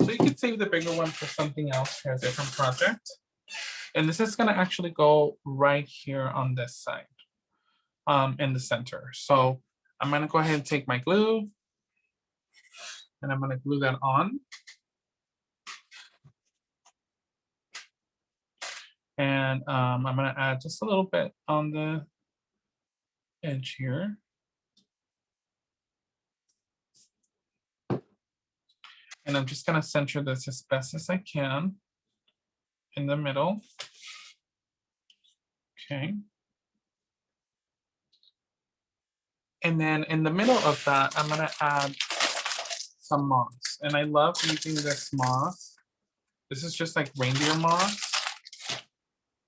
So you can save the bigger one for something else for a different project. And this is gonna actually go right here on this side, in the center. So I'm gonna go ahead and take my glue and I'm gonna glue that on. And I'm gonna add just a little bit on the edge here. And I'm just gonna center this as best as I can in the middle. Okay. And then in the middle of that, I'm gonna add some moss. And I love using this moss. This is just like reindeer moss.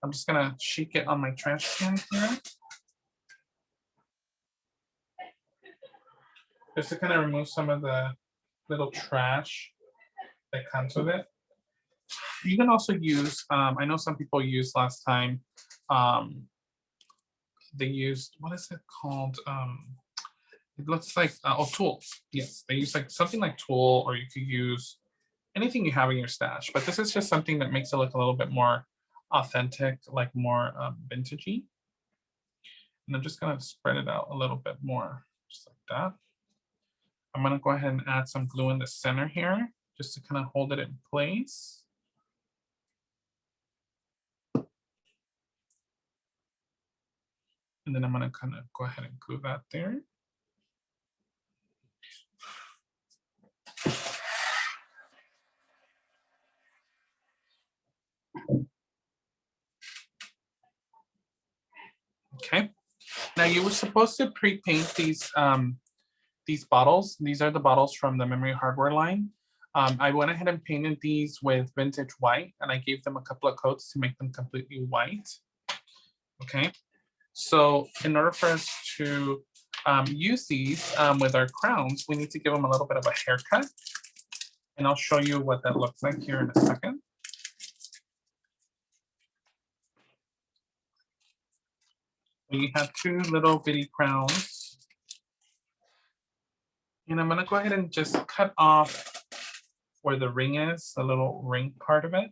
I'm just gonna shake it on my trash can here. Just to kind of remove some of the little trash that comes with it. You can also use, I know some people used last time, they used, what is it called? It looks like, tulle. Yes, they use like something like tulle, or you could use anything you have in your stash. But this is just something that makes it look a little bit more authentic, like more vintagey. And I'm just gonna spread it out a little bit more, just like that. I'm gonna go ahead and add some glue in the center here, just to kind of hold it in place. And then I'm gonna kind of go ahead and glue that there. Okay. Now you were supposed to pre-paint these bottles. These are the bottles from the Memory Hardware line. I went ahead and painted these with vintage white, and I gave them a couple of coats to make them completely white. Okay. So in order for us to use these with our crowns, we need to give them a little bit of a haircut. And I'll show you what that looks like here in a second. We have two little bitty crowns. And I'm gonna go ahead and just cut off where the ring is, the little ring part of it.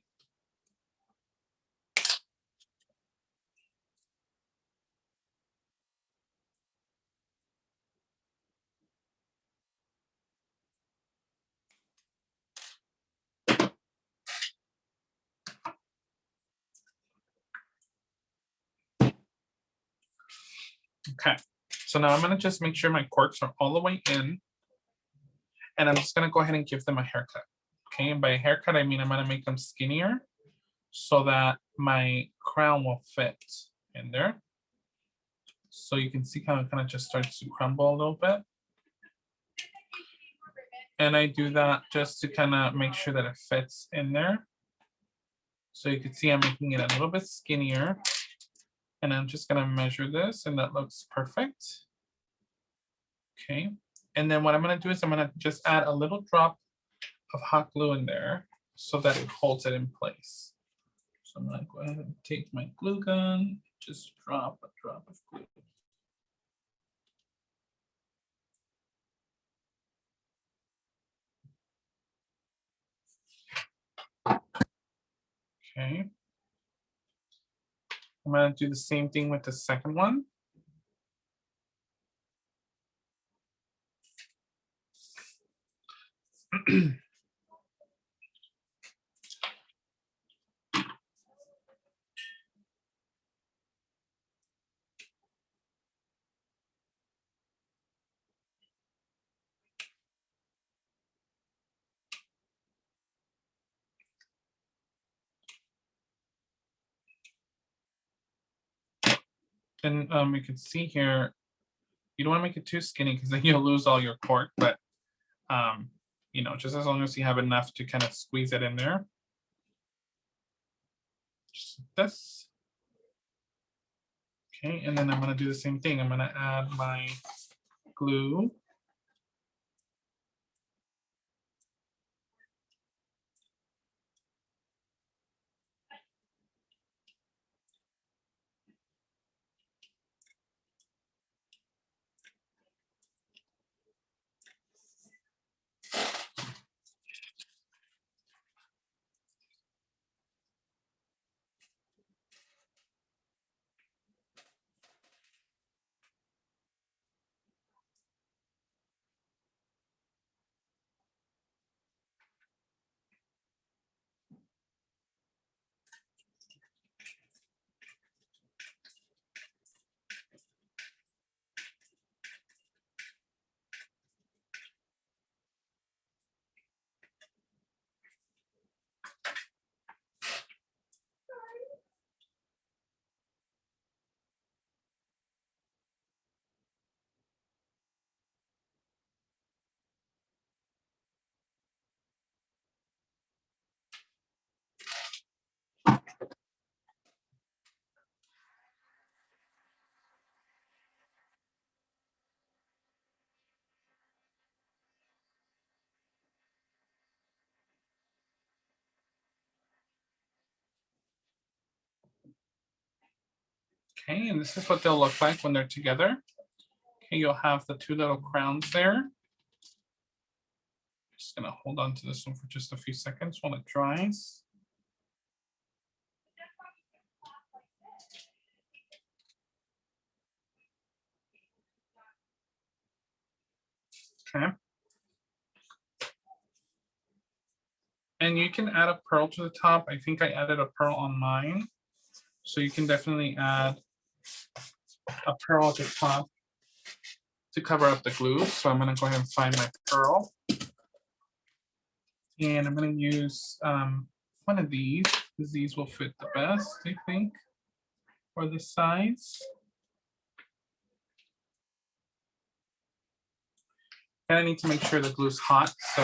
Okay, so now I'm gonna just make sure my corks are all the way in. And I'm just gonna go ahead and give them a haircut. Okay, and by a haircut, I mean I'm gonna make them skinnier so that my crown will fit in there. So you can see how it kind of just starts to crumble a little bit. And I do that just to kind of make sure that it fits in there. So you can see I'm making it a little bit skinnier. And I'm just gonna measure this, and that looks perfect. Okay, and then what I'm gonna do is I'm gonna just add a little drop of hot glue in there so that it holds it in place. So I'm gonna go ahead and take my glue gun, just drop a drop of glue. Okay. I'm gonna do the same thing with the second one. And you can see here, you don't want to make it too skinny because then you'll lose all your cork, but you know, just as long as you have enough to kind of squeeze it in there. Just like this. Okay, and then I'm gonna do the same thing. I'm gonna add my glue. Okay, and this is what they'll look like when they're together. Okay, you'll have the two little crowns there. Just gonna hold on to this one for just a few seconds while it dries. Okay. And you can add a pearl to the top. I think I added a pearl on mine. So you can definitely add a pearl at the top to cover up the glue. So I'm gonna go ahead and find my pearl. And I'm gonna use one of these, because these will fit the best, I think, for the size. And I need to make sure the glue's hot, so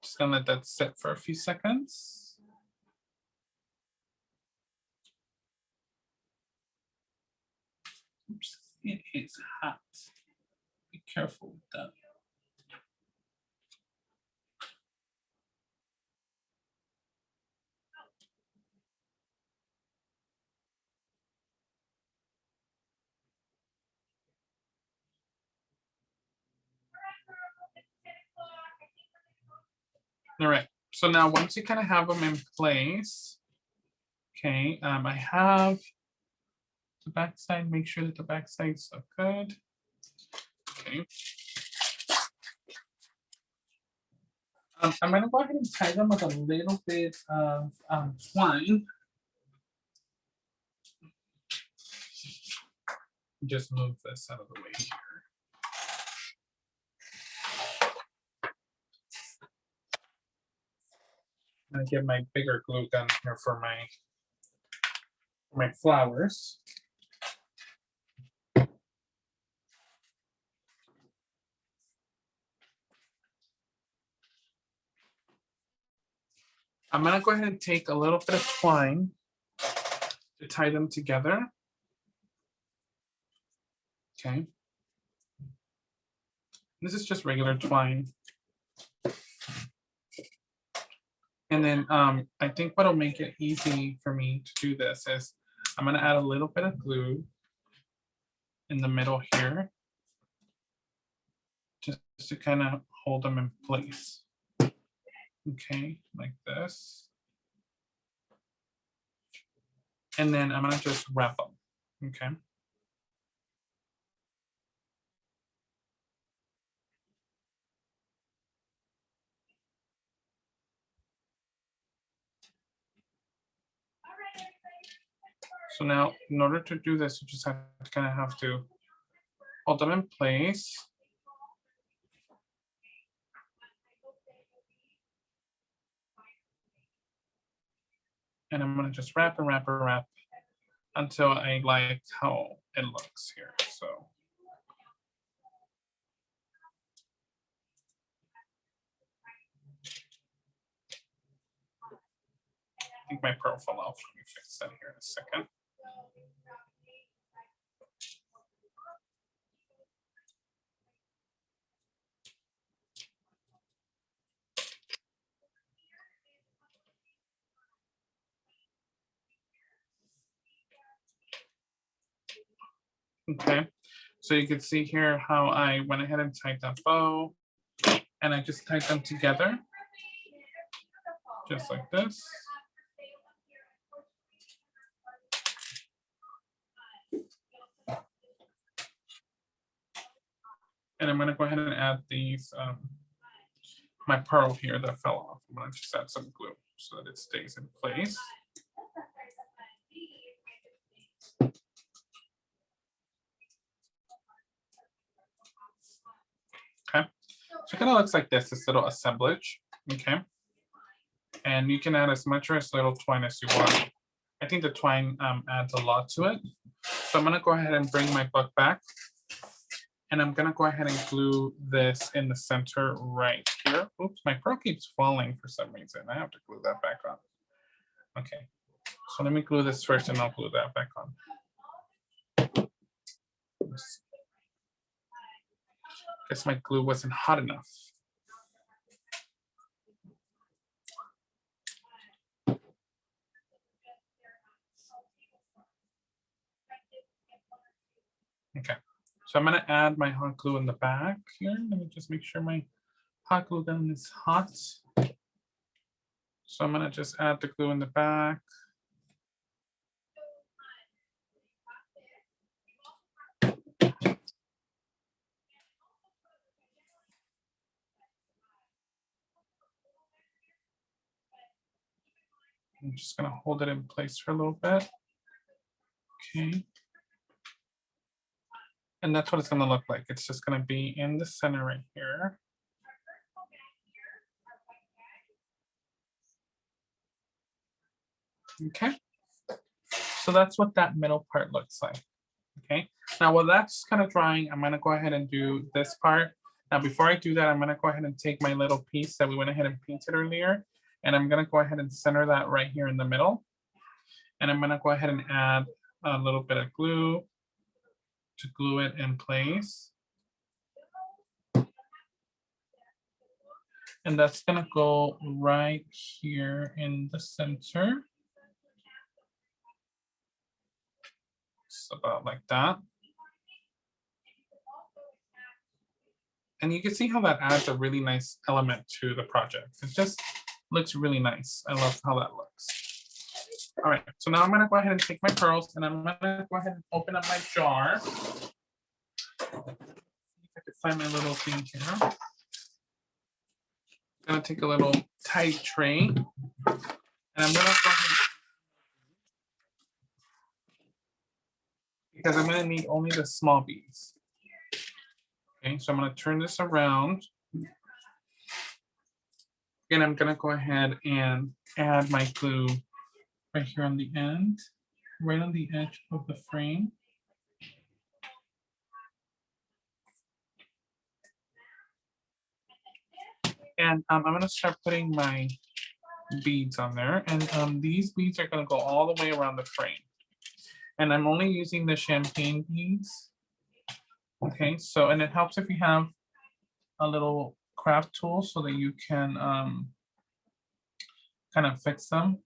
just gonna let that sit for a few seconds. Oops, it is hot. Be careful with that. All right, so now once you kind of have them in place, okay, I have the back side, make sure that the back sides look good. Okay. I'm gonna go ahead and tie them with a little bit of twine. Just move this out of the way here. I'm gonna get my bigger glue gun here for my flowers. I'm gonna go ahead and take a little bit of twine to tie them together. Okay. This is just regular twine. And then I think what'll make it easy for me to do this is I'm gonna add a little bit of glue in the middle here, just to kind of hold them in place. Okay, like this. And then I'm gonna just wrap them, okay? So now in order to do this, you just have to kind of have to hold them in place. And I'm gonna just wrap and wrap and wrap until I like how it looks here, so. I think my pearl fell off. Let me fix that here in a second. Okay, so you can see here how I went ahead and tied that bow, and I just tied them together, just like this. And I'm gonna go ahead and add these, my pearl here that fell off. I'm gonna just add some glue so that it stays in place. Okay, so it kind of looks like this little assemblage, okay? And you can add as much or as little twine as you want. I think the twine adds a lot to it. So I'm gonna go ahead and bring my book back. And I'm gonna go ahead and glue this in the center right here. Oops, my pearl keeps falling for some reason. I have to glue that back on. Okay, so let me glue this first and I'll glue that back on. Guess my glue wasn't hot enough. Okay, so I'm gonna add my hot glue in the back here. Let me just make sure my hot glue gun is hot. So I'm gonna just add the glue in the back. I'm just gonna hold it in place for a little bit. Okay. And that's what it's gonna look like. It's just gonna be in the center right here. Okay. So that's what that middle part looks like. Okay. Now while that's kind of drying, I'm gonna go ahead and do this part. Now before I do that, I'm gonna go ahead and take my little piece that we went ahead and painted earlier, and I'm gonna go ahead and center that right here in the middle. And I'm gonna go ahead and add a little bit of glue to glue it in place. And that's gonna go right here in the center. Just about like that. And you can see how that adds a really nice element to the project. It just looks really nice. I love how that looks. All right, so now I'm gonna go ahead and take my pearls and I'm gonna go ahead and open up my jar. See if I can find my little thing here. I'm gonna take a little tight tray and I'm gonna go ahead, because I'm gonna need only the small beads. Okay, so I'm gonna turn this around. And I'm gonna go ahead and add my glue right here on the end, right on the edge of the frame. And I'm gonna start putting my beads on there. And these beads are gonna go all the way around the frame. And I'm only using the champagne beads. Okay, so, and it helps if you have a little craft tool so that you can kind of fix them.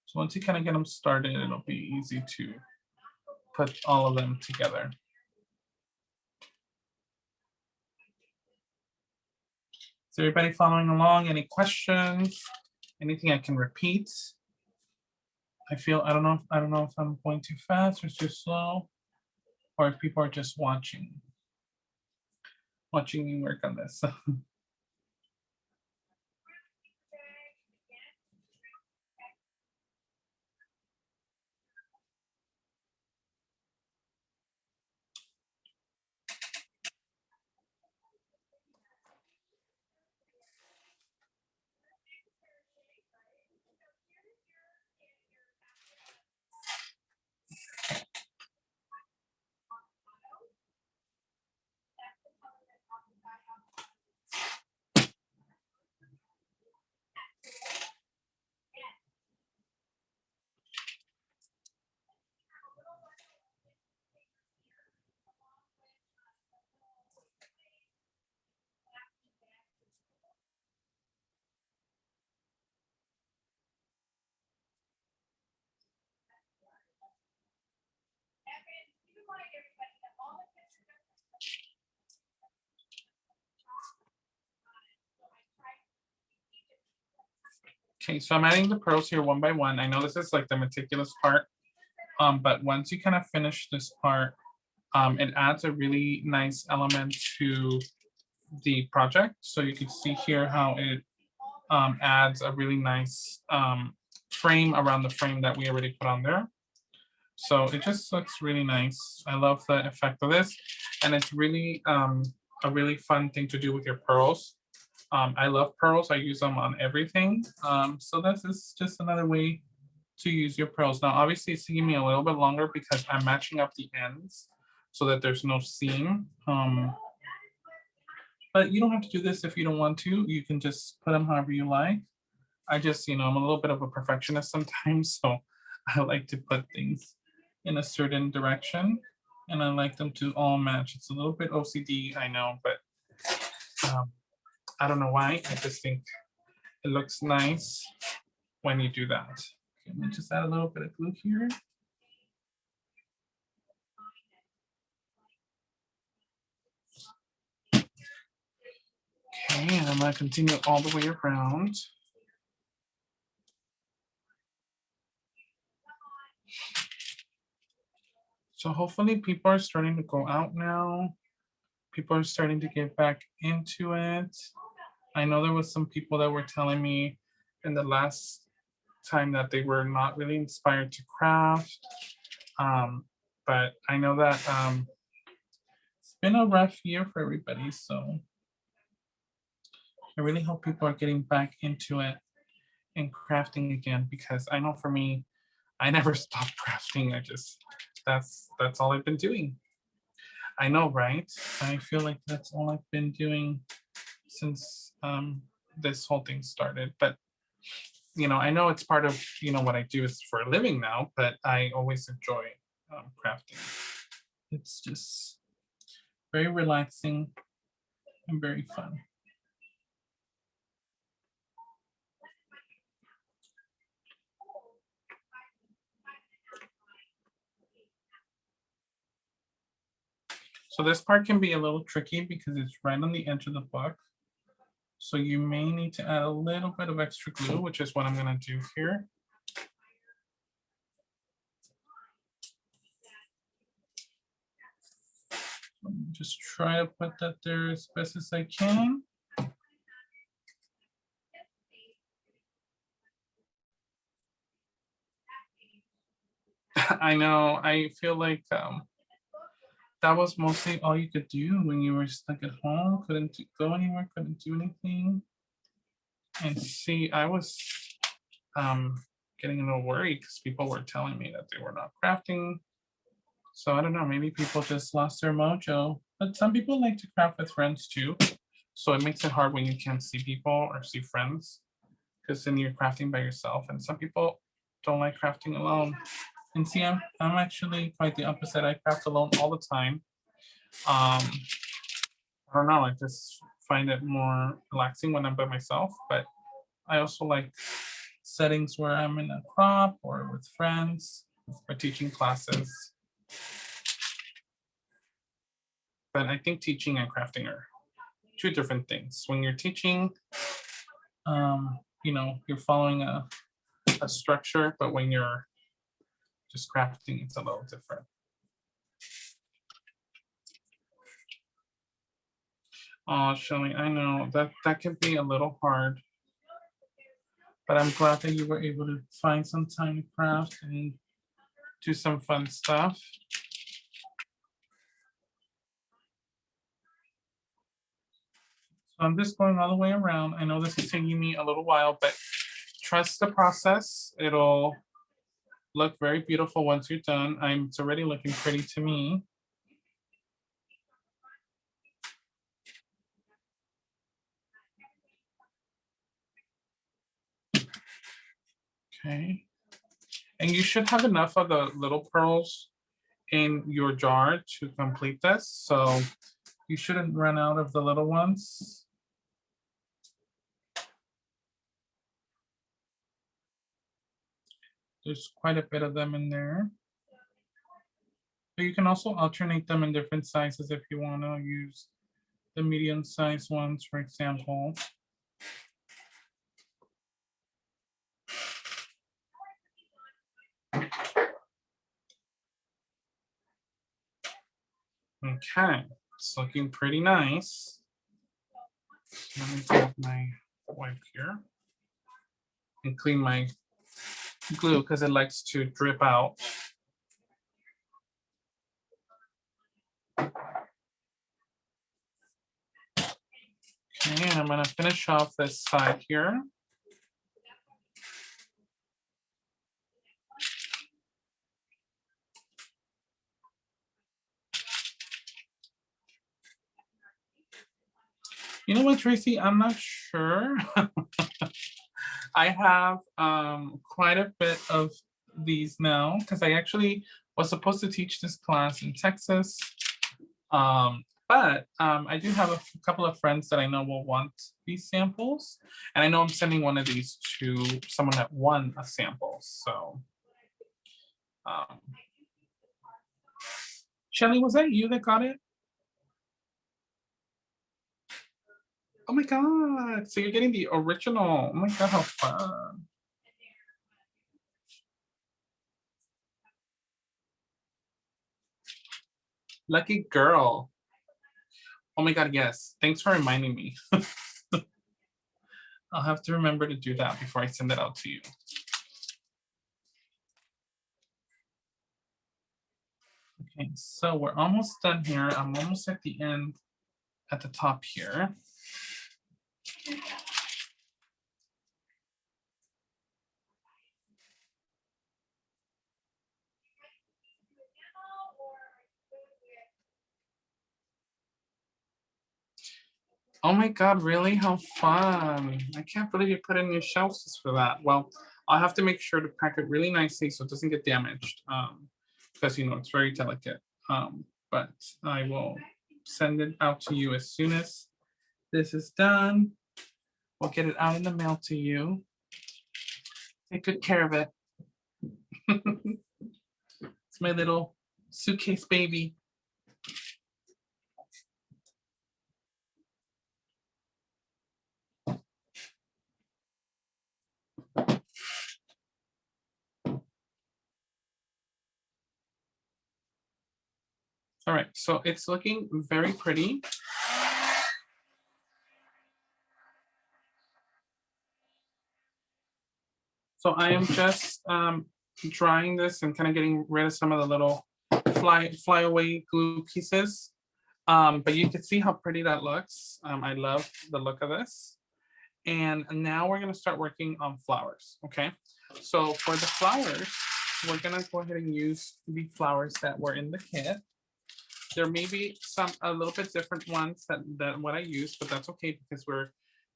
So once you kind of get them started, it'll be easy to put all of them together. Is everybody following along? Any questions? Anything I can repeat? I feel, I don't know if I'm going too fast or too slow, or if people are just watching me work on this. Okay, so I'm adding the pearls here one by one. I know this is like the meticulous part, but once you kind of finish this part, it adds a really nice element to the project. So you can see here how it adds a really nice frame around the frame that we already put on there. So it just looks really nice. I love the effect of this. And it's really a really fun thing to do with your pearls. I love pearls. I use them on everything. So this is just another way to use your pearls. Now, obviously it's taking me a little bit longer because I'm matching up the ends so that there's no seam. But you don't have to do this if you don't want to. You can just put them however you like. I just, I'm a little bit of a perfectionist sometimes, so I like to put things in a certain direction, and I like them to all match. It's a little bit OCD, I know, but I don't know why. I just think it looks nice when you do that. Okay, let me just add a little bit of glue here. Okay, and I'm gonna continue all the way around. So hopefully people are starting to go out now. People are starting to get back into it. I know there was some people that were telling me in the last time that they were not really inspired to craft. But I know that it's been a rough year for everybody. So I really hope people are getting back into it and crafting again, because I know for me, I never stopped crafting. That's all I've been doing. I know, right? I feel like that's all I've been doing since this whole thing started. But I know it's part of what I do is for a living now, but I always enjoy crafting. It's just very relaxing and very fun. So this part can be a little tricky because it's right on the edge of the book. So you may need to add a little bit of extra glue, which is what I'm going to do here. Just try to put that there as best as I can. I know, I feel like that was mostly all you could do when you were stuck at home, couldn't go anywhere, couldn't do anything. And see, I was getting a little worried because people were telling me that they were not crafting. So I don't know, maybe people just lost their mojo. But some people like to craft with friends too. So it makes it hard when you can't see people or see friends, because then you're crafting by yourself. And some people don't like crafting alone. And see, I'm actually quite the opposite. I craft alone all the time. I don't know, I just find it more relaxing when I'm by myself, but I also like settings where I'm in a crop or with friends or teaching classes. But I think teaching and crafting are two different things. When you're teaching, you're following a structure, but when you're just crafting, it's a little different. Oh, Shelly, I know that can be a little hard, but I'm glad that you were able to find some time to craft and do some fun stuff. So I'm just going all the way around. I know this is taking me a little while, but trust the process. It'll look very beautiful once you're done. It's already looking pretty to me. Okay. And you should have enough of the little pearls in your jar to complete this. So you shouldn't run out of the little ones. There's quite a bit of them in there. But you can also alternate them in different sizes if you want to use the medium sized ones, for example. Okay, it's looking pretty nice. Let me grab my wipe here and clean my glue because it likes to drip out. Okay, and I'm gonna finish off this side here. You know what, Tracy? I'm not sure. I have quite a bit of these now because I actually was supposed to teach this class in Texas. But I do have a couple of friends that I know will want these samples. And I know I'm sending one of these to someone that won a sample. So, Shelly, was that you that got it? Oh my God. So you're getting the original. Oh my God, how fun. Lucky girl. Oh my God, yes. Thanks for reminding me. I'll have to remember to do that before I send it out to you. Okay, so we're almost done here. I'm almost at the end at the top here. Oh my God, really? How fun. I can't believe you put in your shelves just for that. Well, I'll have to make sure to pack it really nicely so it doesn't get damaged. Because you know it's very delicate. But I will send it out to you as soon as this is done. We'll get it out in the mail to you. Take good care of it. It's my little suitcase baby. All right, so it's looking very pretty. So I am just drying this and kind of getting rid of some of the little fly away glue pieces. But you can see how pretty that looks. I love the look of this. And now we're gonna start working on flowers, okay? So for the flowers, we're gonna go ahead and use the flowers that were in the kit. There may be some a little bit different ones than what I used, but that's okay because we're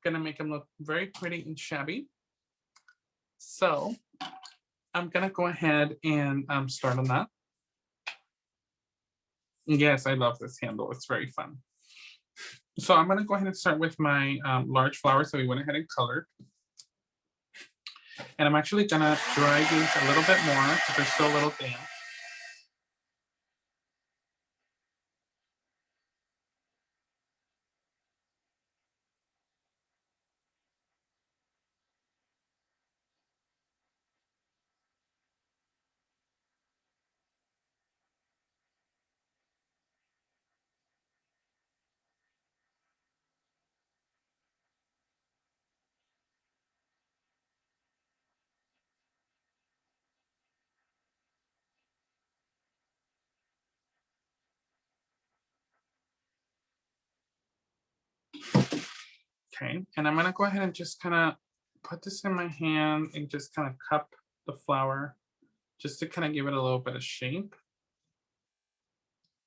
gonna make them look very pretty and shabby. So I'm gonna go ahead and start on that. Yes, I love this handle. It's very fun. So I'm gonna go ahead and start with my large flowers that we went ahead and colored. And I'm actually gonna dry these a little bit more because they're still a little damp. Okay, and I'm gonna go ahead and just kind of put this in my hand and just kind of cup the flower just to kind of give it a little bit of shape.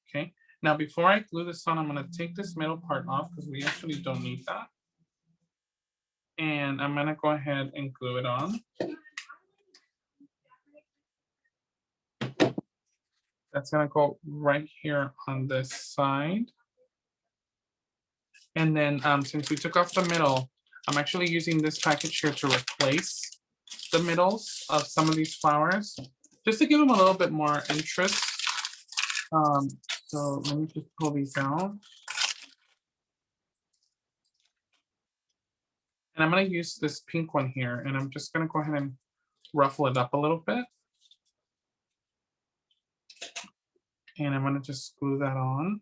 Okay, now before I glue this on, I'm gonna take this middle part off because we actually don't need that. And I'm gonna go ahead and glue it on. That's gonna go right here on this side. And then since we took off the middle, I'm actually using this package here to replace the middles of some of these flowers, just to give them a little bit more interest. So let me just pull these out. And I'm going to use this pink one here, and I'm just going to go ahead and ruffle it up a little bit. And I'm going to just glue that on.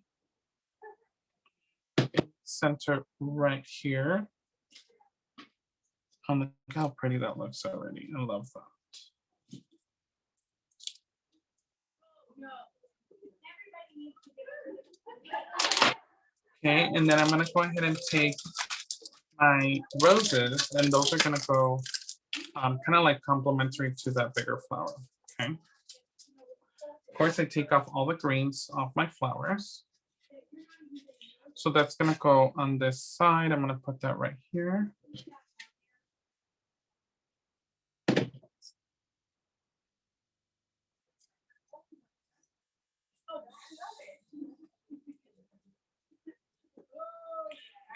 Center right here. Look how pretty that looks already. I love that. Okay, and then I'm going to go ahead and take my roses, and those are going to go kind of like complementary to that bigger flower. Okay. Of course, I take off all the greens off my flowers. So that's going to go on this side. I'm going to put that right here.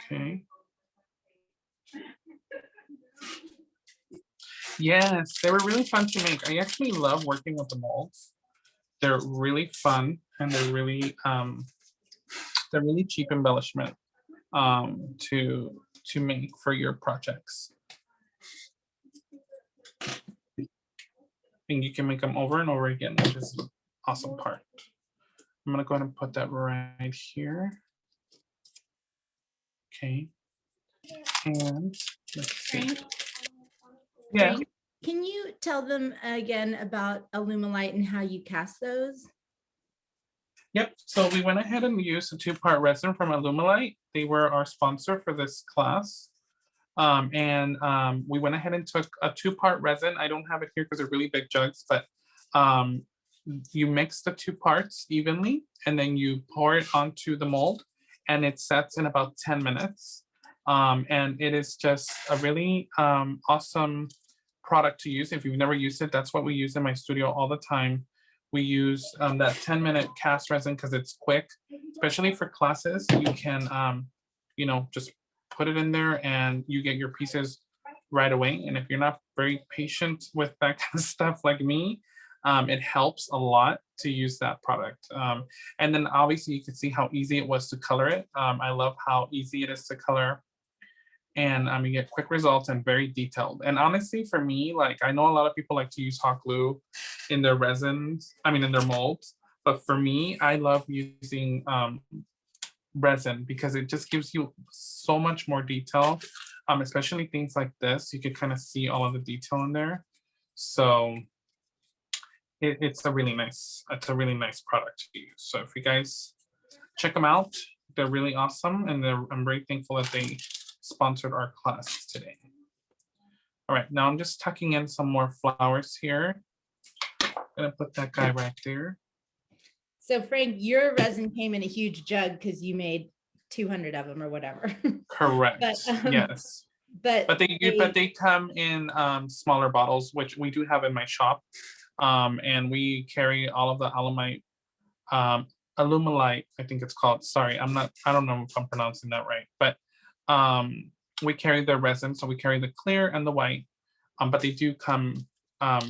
Okay. Yes, they were really fun to make. I actually love working with the molds. They're really fun, and they're really cheap embellishment to make for your projects. And you can make them over and over again, which is the awesome part. I'm gonna go ahead and put that right here. Okay. And let's see.
Frank,
Yeah.
Frank, can you tell them again about Alumilite and how you cast those?
Yep. So we went ahead and used a 2-part resin from Alumilite. They were our sponsor for this class. We went ahead and took a 2-part resin. I don't have it here because they're really big jugs, but you mix the 2 parts evenly, and then you pour it onto the mold, and it sets in about 10 minutes. And it is just a really awesome product to use. If you've never used it, that's what we use in my studio all the time. We use that 10-minute cast resin because it's quick, especially for classes. You can, just put it in there and you get your pieces right away. And if you're not very patient with that kind of stuff like me, it helps a lot to use that product. And then obviously you can see how easy it was to color it. I love how easy it is to color. And you get quick results and very detailed. And honestly, for me, like I know a lot of people like to use hot glue in their resins, in their molds. But for me, I love using resin because it just gives you so much more detail, especially things like this. You can kind of see all of the detail in there. So it's a really nice product to use. So if you guys check them out, they're really awesome, and I'm very thankful that they sponsored our class today. All right, now I'm just tucking in some more flowers here. I'm gonna put that guy right there.
So Frank, your resin came in a huge jug because you made 200 of them or whatever.
Correct. Yes.
But
they come in smaller bottles, which we do have in my shop. And we carry all of the Alumilite, I think it's called. Sorry, I don't know if I'm pronouncing that right, but we carry the resin, so we carry the clear and the white, but they do come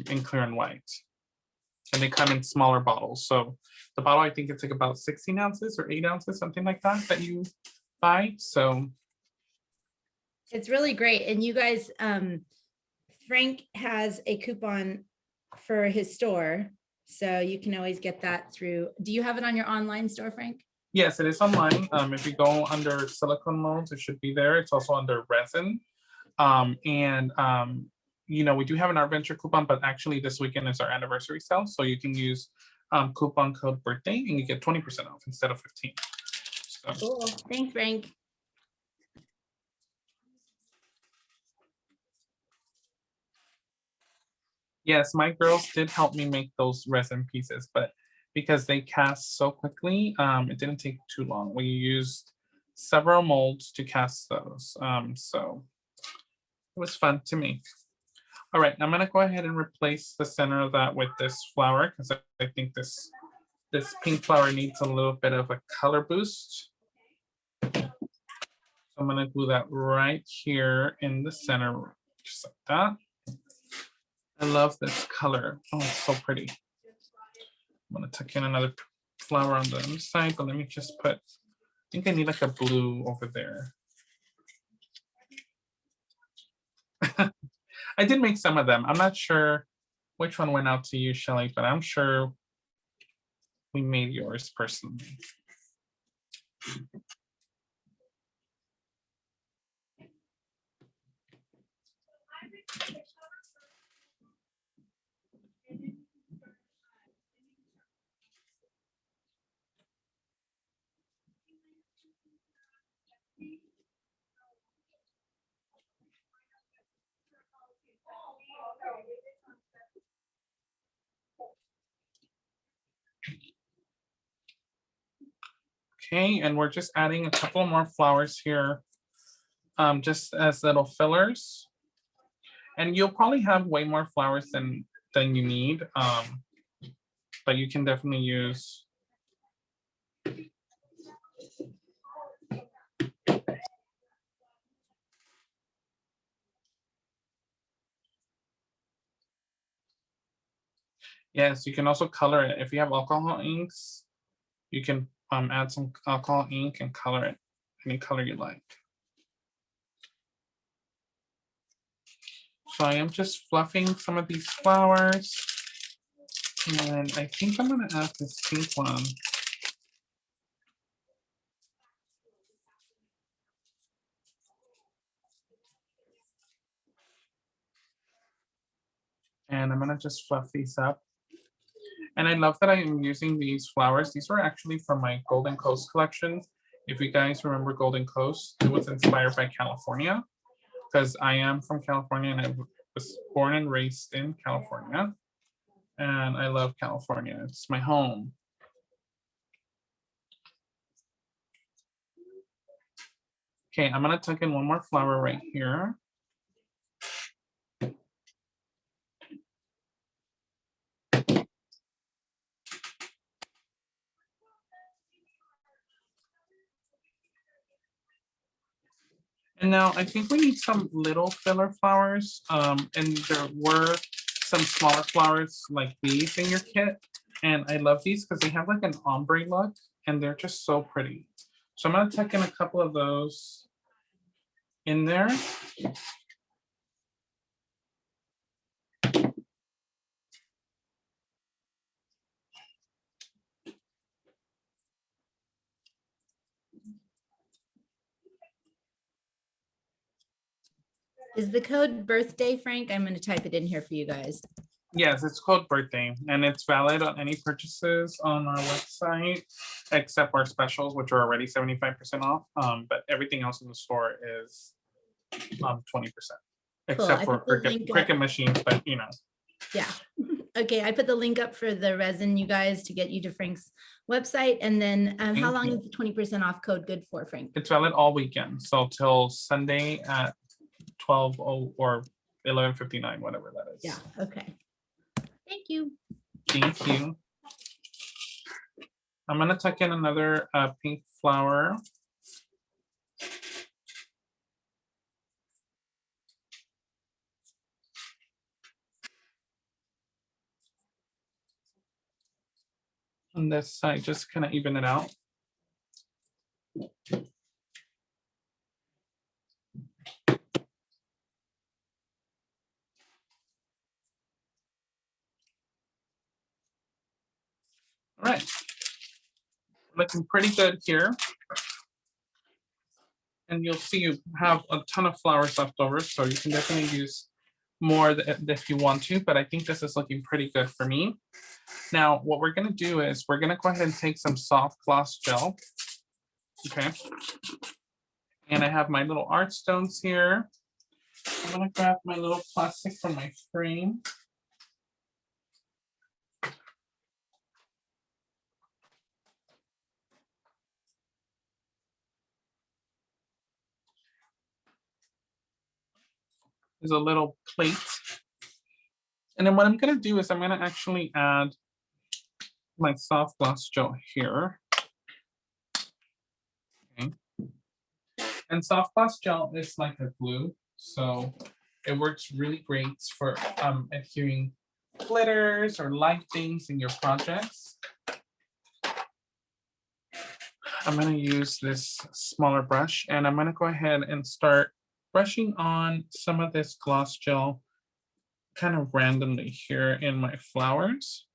in clear and white, and they come in smaller bottles. So the bottle, I think it's like about 16 ounces or 8 ounces, something like that you buy. So
it's really great. And you guys, Frank has a coupon for his store, so you can always get that through. Do you have it on your online store, Frank?
Yes, it is online. If you go under silicone molds, it should be there. It's also under resin. We do have an Art Venture coupon, but actually this weekend is our anniversary sale. So you can use coupon code birthday and you get 20% off instead of 15. So.
Cool. Thanks, Frank.
Yes, my girls did help me make those resin pieces, but because they cast so quickly, it didn't take too long. We used several molds to cast those. So it was fun to make. All right, I'm gonna go ahead and replace the center of that with this flower because I think this pink flower needs a little bit of a color boost. So I'm gonna glue that right here in the center, just like that. I love this color. Oh, it's so pretty. I'm gonna tuck in another flower on the other side, but let me just put, I think I need like a blue over there. I did make some of them. I'm not sure which one went out to you, Shelly, but I'm sure we made yours personally. Okay, and we're just adding a couple more flowers here, just as little fillers. And you'll probably have way more flowers than you need, but you can definitely use. Yes, you can also color it. If you have alcohol inks, you can add some alcohol ink and color it any color you like. So I am just fluffing some of these flowers. And I think I'm gonna add this pink one. And I'm gonna just fluff these up. And I love that I am using these flowers. These were actually from my Golden Coast collection. If you guys remember Golden Coast, it was inspired by California, because I am from California and I was born and raised in California. And I love California. It's my home. Okay, I'm gonna tuck in one more flower right here. And now I think we need some little filler flowers. And there were some smaller flowers like these in your kit. And I love these because they have like an ombre look and they're just so pretty. So I'm gonna tuck in a couple of those in there.
Is the code birthday, Frank? I'm going to type it in here for you guys.
Yes, it's called birthday and it's valid on any purchases on our website, except our specials, which are already 75% off. But everything else in the store is 20%, except for Cricut machines, but you know.
Yeah. Okay, I put the link up for the resin, you guys, to get you to Frank's website. And then how long is the 20% off code good for, Frank?
It's valid all weekend, so till Sunday at 12 or 11:59, whatever that is.
Yeah, okay. Thank you.
Thank you. I'm gonna tuck in another pink flower. On this side, just kind of even it out. All right, looking pretty good here. And you'll see you have a ton of flowers left over, so you can definitely use more if you want to, but I think this is looking pretty good for me. Now, what we're gonna do is we're gonna go ahead and take some soft gloss gel, okay? And I have my little art stones here. I'm gonna grab my little plastic from my frame. There's a little plate. And then what I'm gonna do is I'm gonna actually add my soft gloss gel here. Okay. And soft gloss gel is like a glue, so it works really great for adhering glitters or light things in your projects. I'm gonna use this smaller brush and I'm gonna go ahead and start brushing on some of this gloss gel kind of randomly here in my flowers.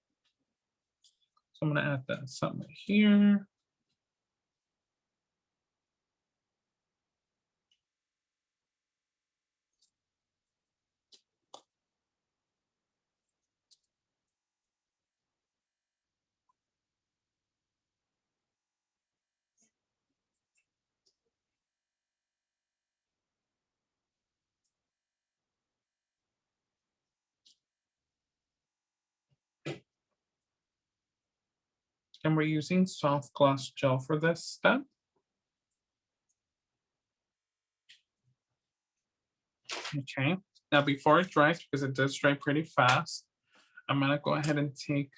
So I'm gonna add that something here. And we're using soft gloss gel for this step. Okay, now before it dries, because it does dry pretty fast, I'm gonna go ahead and take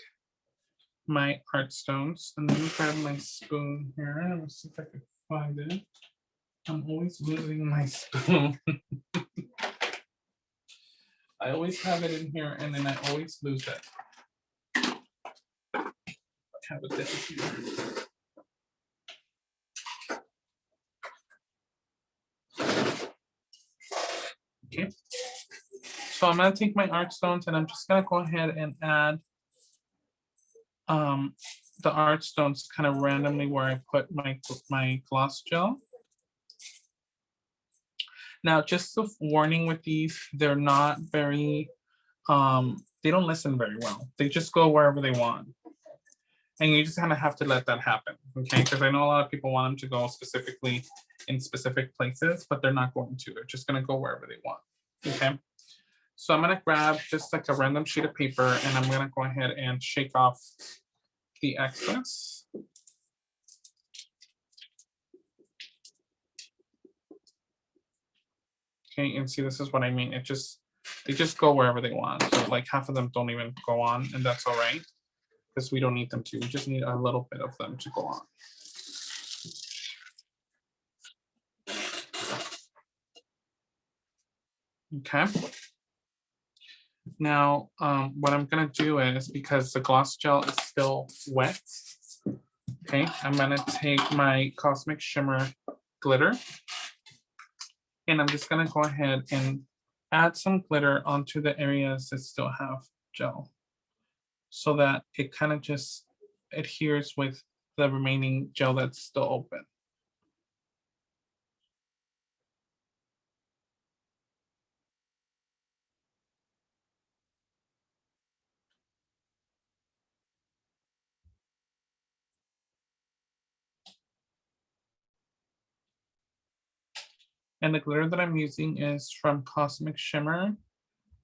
my art stones and then grab my spoon here. Let's see if I can find it. I'm always losing my spoon. I always have it in here and then I always lose it. I have it down here. Okay. So I'm gonna take my art stones and I'm just gonna go ahead and add the art stones kind of randomly where I put my gloss gel. Now, just a warning with these, they're not very, they don't listen very well. They just go wherever they want. And you just kind of have to let that happen, okay? Because I know a lot of people want them to go specifically in specific places, but they're not going to. They're just gonna go wherever they want, okay? So I'm gonna grab just like a random sheet of paper and I'm gonna go ahead and shake off the excess. Okay, and see, this is what I mean. They just go wherever they want. So like half of them don't even go on, and that's all right, because we don't need them to. We just need a little bit of them to go on. Okay. Now, what I'm gonna do is, because the gloss gel is still wet, okay, I'm gonna take my Cosmic Shimmer glitter, and I'm just gonna go ahead and add some glitter onto the areas that still have gel, so that it kind of just adheres with the remaining gel that's still open. And the glitter that I'm using is from Cosmic Shimmer.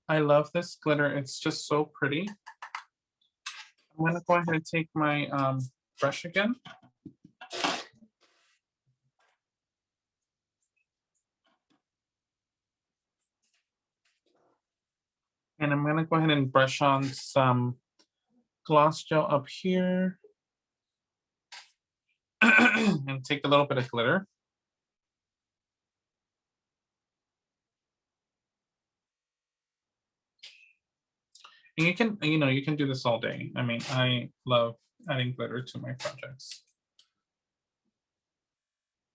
I love this glitter. It's just so pretty. I'm gonna go ahead and take my brush again. And I'm gonna go ahead and brush on some gloss gel up here. And take a little bit of glitter. And you can do this all day. I mean, I love adding glitter to my projects.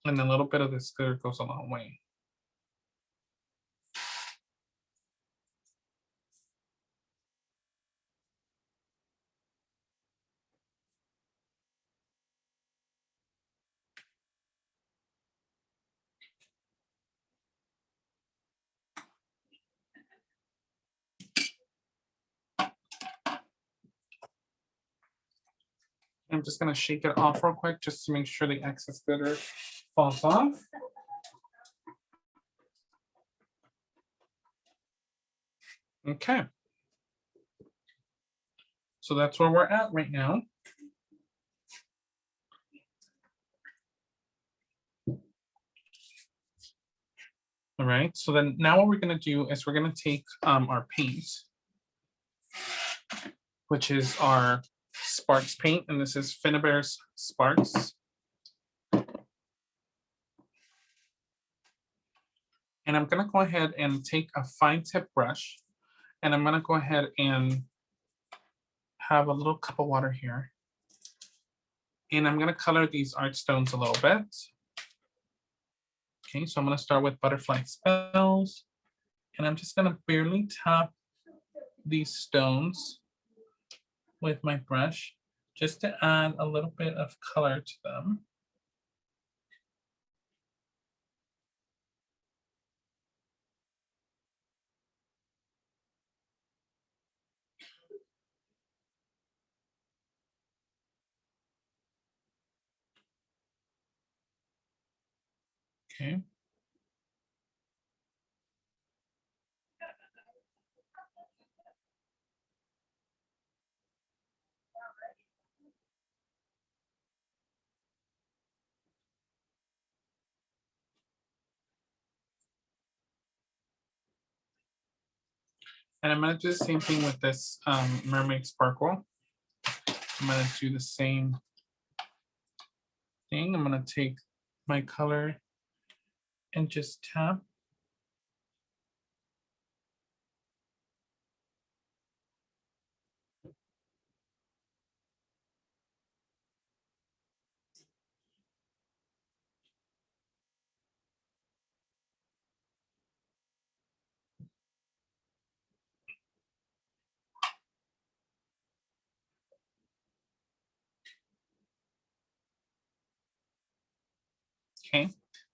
And a little bit of this glitter goes a long way. I'm just gonna shake it off real quick just to make sure the excess glitter falls off. Okay. So that's where we're at right now. All right, so then now what we're gonna do is we're gonna take our paint, which is our Sparks paint, and this is Finnabare's Sparks. And I'm gonna go ahead and take a fine tip brush, and I'm gonna go ahead and have a little cup of water here. And I'm gonna color these art stones a little bit. Okay, so I'm gonna start with butterfly spells. And I'm just gonna barely tap these stones with my brush just to add a little bit of color to them. Okay. And I'm gonna do the same thing with this mermaid sparkle. I'm gonna do the same thing. I'm gonna take my color and just tap. Okay.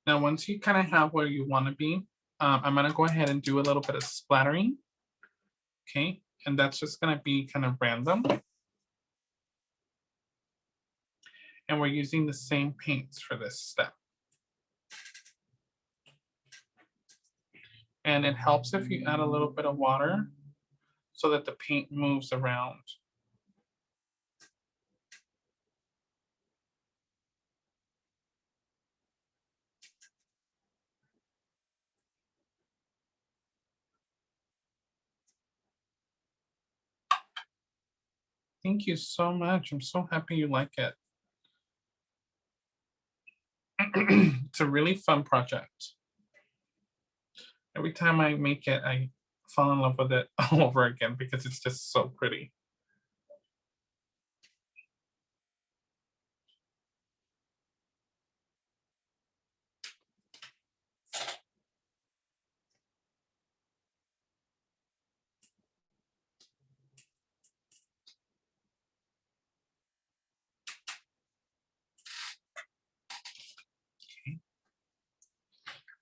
Now, once you kind of have where you want to be, I'm gonna go ahead and do a little bit of splattering. Okay, and that's just gonna be kind of random. And we're using the same paints for this step. And it helps if you add a little bit of water so that the paint moves around. Thank you so much. I'm so happy you like it. It's a really fun project. Every time I make it, I fall in love with it all over again because it's just so pretty.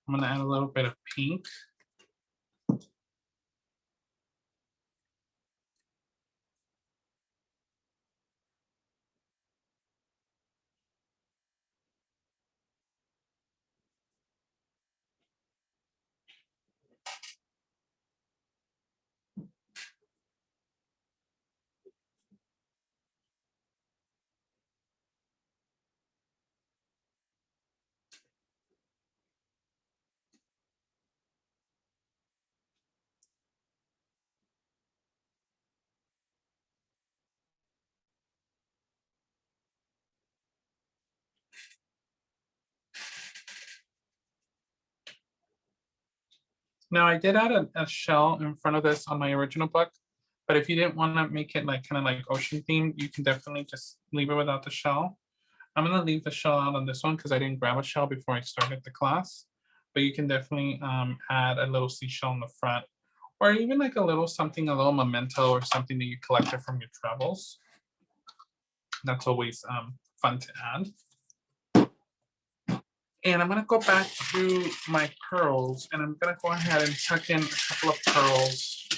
I'm gonna add a little bit of pink. Now I did add a shell in front of this on my original book, but if you didn't want to make it like kind of like ocean themed, you can definitely just leave it without the shell. I'm gonna leave the shell out on this one because I didn't grab a shell before I started the class, but you can definitely add a little seashell in the front, or even like a little something, a little memento or something that you collected from your travels. That's always fun to add. And I'm gonna go back to my pearls and I'm gonna go ahead and tuck in a couple of pearls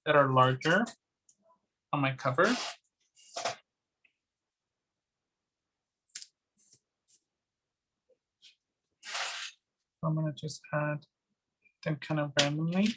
that are larger on my cover. I'm gonna just add them kind of randomly.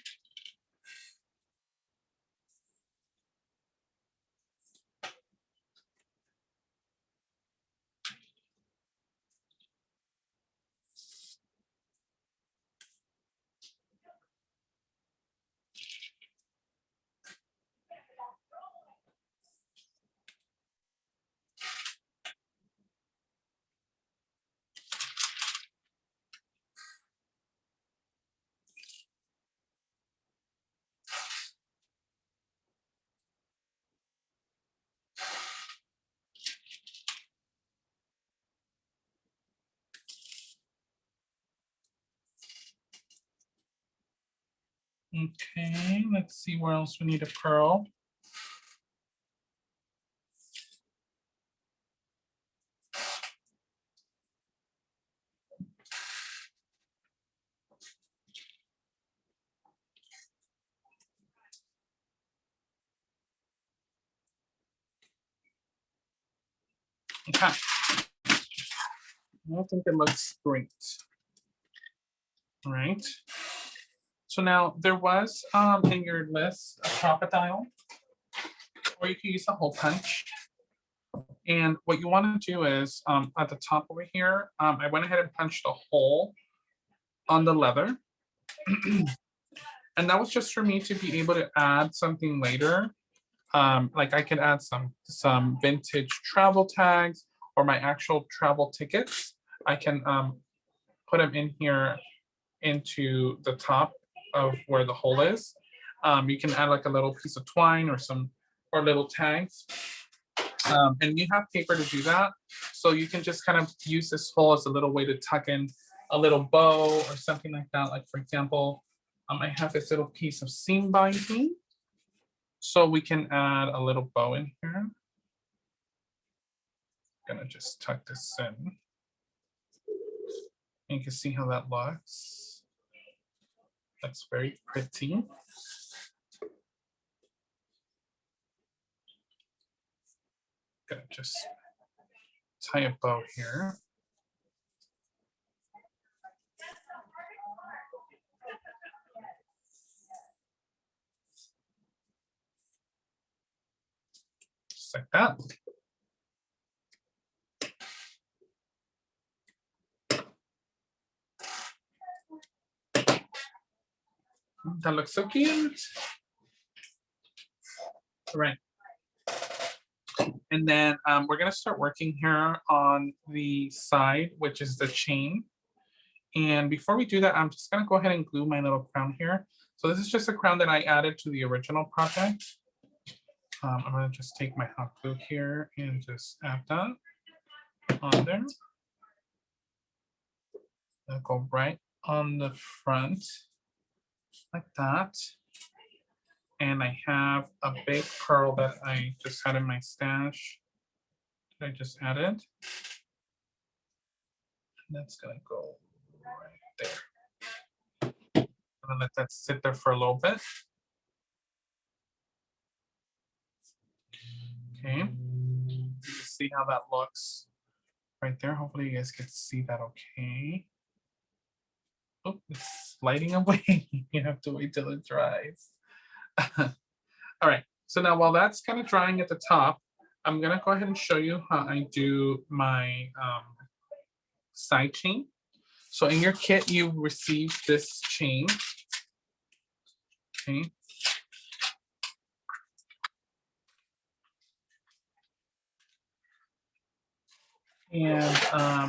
Okay, let's see where else we need a pearl. Okay. I don't think it looks great. All right. So now there was in your list a crocodile, or you can use a hole punch. And what you want to do is at the top over here, I went ahead and punched a hole on the leather. And that was just for me to be able to add something later. Like I could add some vintage travel tags or my actual travel tickets. I can put them in here into the top of where the hole is. You can add like a little piece of twine or little tags. And you have paper to do that. So you can just kind of use this hole as a little way to tuck in a little bow or something like that. Like for example, I have this little piece of seam binding. So we can add a little bow in here. Gonna just tuck this in. You can see how that looks. That's very pretty. Gonna just tie a bow here. Just like that. That looks so cute. All right. And then we're gonna start working here on the side, which is the chain. And before we do that, I'm just gonna go ahead and glue my little crown here. So this is just a crown that I added to the original project. I'm gonna just take my hot glue here and just add that on there. I'll go right on the front like that. And I have a big pearl that I just had in my stash that I just added. That's gonna go right there. I'm gonna let that sit there for a little bit. Okay, see how that looks right there. Hopefully you guys can see that okay. Oh, it's sliding away. You have to wait till it dries. All right, so now while that's kind of drying at the top, I'm gonna go ahead and show you how I do my side chain. So in your kit, you received this chain. Okay. And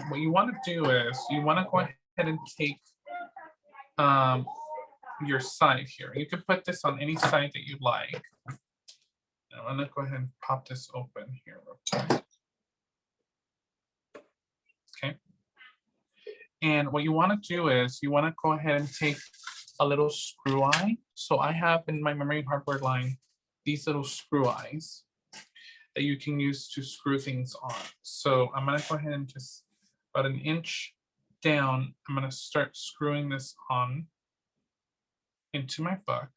what you want to do is you want to go ahead and take your side here. You can put this on any side that you like. Now I'm going to go ahead and pop this open here real quick. Okay. And what you want to do is you want to go ahead and take a little screw eye. So I have in my Memory Hardware line these little screw eyes that you can use to screw things on. So I'm gonna go ahead and just about an inch down, I'm gonna start screwing this on into my book.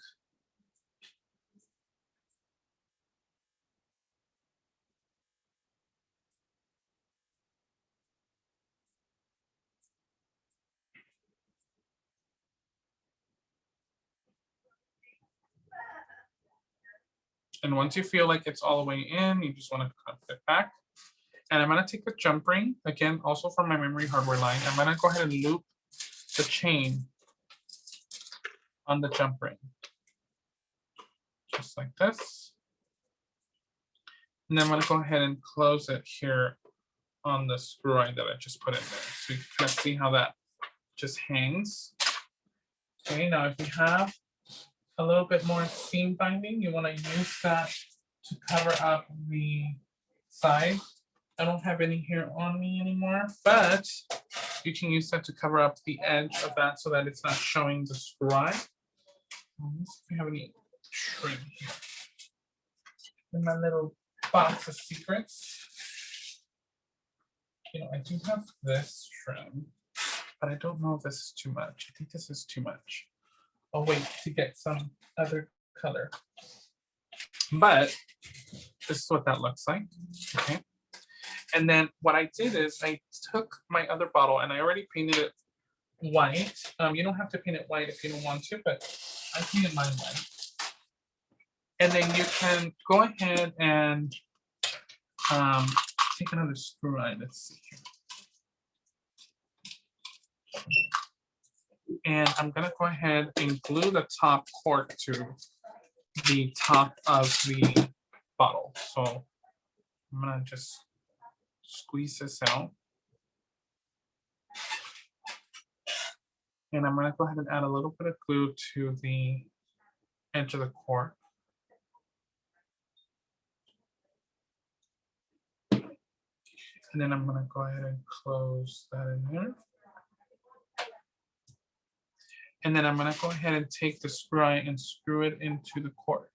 And once you feel like it's all the way in, you just wanna cut it back. And I'm gonna take the jump ring, again, also from my Memory Hardware line. I'm gonna go ahead and loop the chain on the jump ring. Just like this. And then I'm gonna go ahead and close it here on the screw eye that I just put in there. So you can kind of see how that just hangs. Okay, now if you have a little bit more seam binding, you wanna use that to cover up the side. I don't have any here on me anymore, but you can use that to cover up the edge of that so that it's not showing the screw eye. see if we have any trim here. In my little box of secrets. You know, I do have this trim, but I don't know if this is too much. I think this is too much. I'll wait to get some other color. But this is what that looks like. Okay. And then what I did is I took my other bottle and I already painted it white. You don't have to paint it white if you don't want to, but I painted mine white. And then you can go ahead and take another screw eye. Let's see here. And I'm gonna go ahead and glue the top cork to the top of the bottle. So I'm gonna just squeeze this out. And I'm gonna go ahead and add a little bit of glue to the edge of the cork. And then I'm gonna go ahead and close that in there. And then I'm gonna go ahead and take the screw eye and screw it into the cork.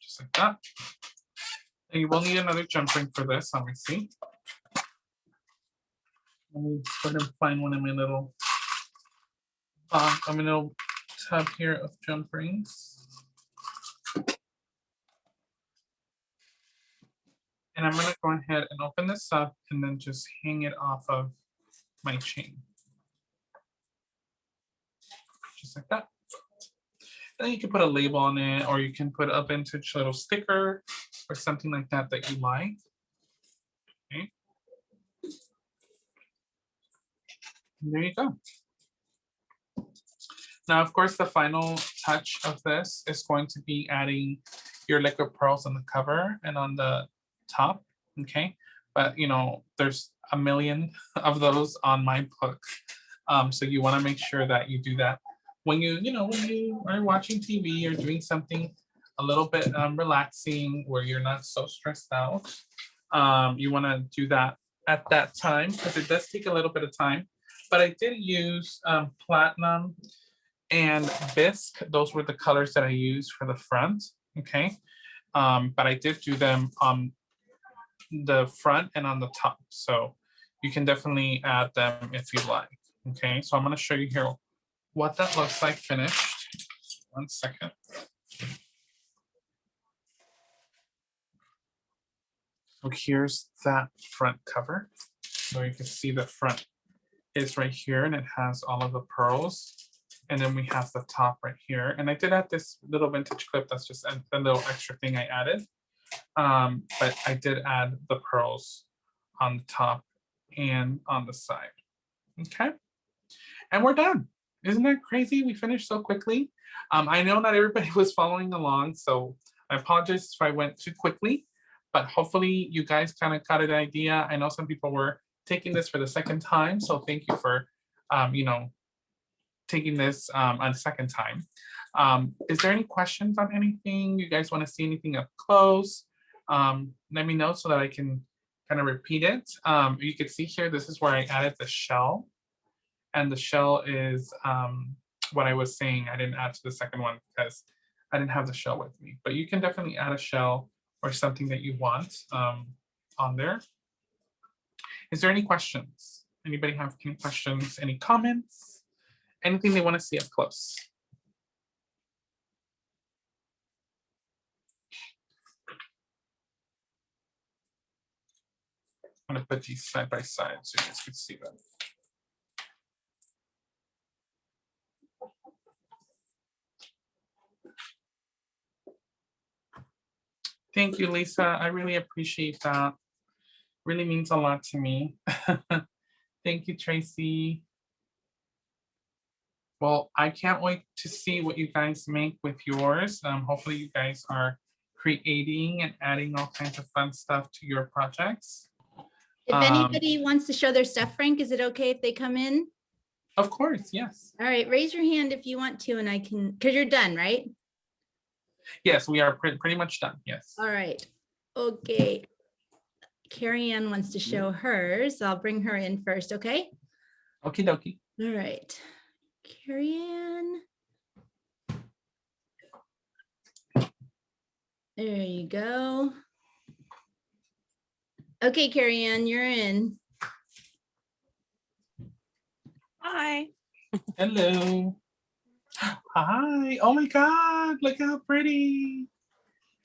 Just like that. And you will need another jump ring for this, obviously. Let me go ahead and find one in my little tub here of jump rings. And I'm gonna go ahead and open this up and then just hang it off of my chain. Just like that. And then you can put a label on it, or you can put a vintage little sticker or something like that that you like. Okay. And there you go. Now, of course, the final touch of this is going to be adding your liquid pearls on the cover and on the top, okay? But, you know, there's a million of those on my book. So you wanna make sure that you do that when you are watching TV or doing something a little bit relaxing where you're not so stressed out. You wanna do that at that time because it does take a little bit of time. But I did use platinum and bisque. Those were the colors that I used for the front, okay? But I did do them on the front and on the top. So you can definitely add them if you like, okay? So I'm gonna show you here what that looks like finished. 1 second. So here's that front cover. So you can see the front is right here and it has all of the pearls. And then we have the top right here. And I did add this little vintage clip. That's just a little extra thing I added. But I did add the pearls on the top and on the side. Okay. And we're done. Isn't that crazy? We finished so quickly. I know not everybody was following along, so I apologize if I went too quickly, but hopefully you guys kind of got an idea. I know some people were taking this for the second time, so thank you for, taking this a second time. Is there any questions on anything? You guys want to see anything up close? Let me know so that I can kind of repeat it. You can see here, this is where I added the shell. And the shell is what I was saying. I didn't add to the second one because I didn't have the shell with me. But you can definitely add a shell or something that you want on there. Is there any questions? Anybody have any questions, any comments? Anything they want to see up close? I'm going to put these side by side so you guys can see them. Thank you, Lisa. I really appreciate that. Really means a lot to me. Thank you, Tracy. Well, I can't wait to see what you guys make with yours. Hopefully you guys are creating and adding all kinds of fun stuff to your projects.
If anybody wants to show their stuff, Frank, is it okay if they come in?
Of course, yes.
All right, raise your hand if you want to, and I can, because you're done, right?
Yes, we are pretty much done, yes.
All right, okay. Carrie Ann wants to show hers. I'll bring her in first, okay?
Okie dokie.
All right. Carrie Ann. There you go. Okay, Carrie Ann, you're in.
Hi.
Hello. Hi. Oh my God, look how pretty.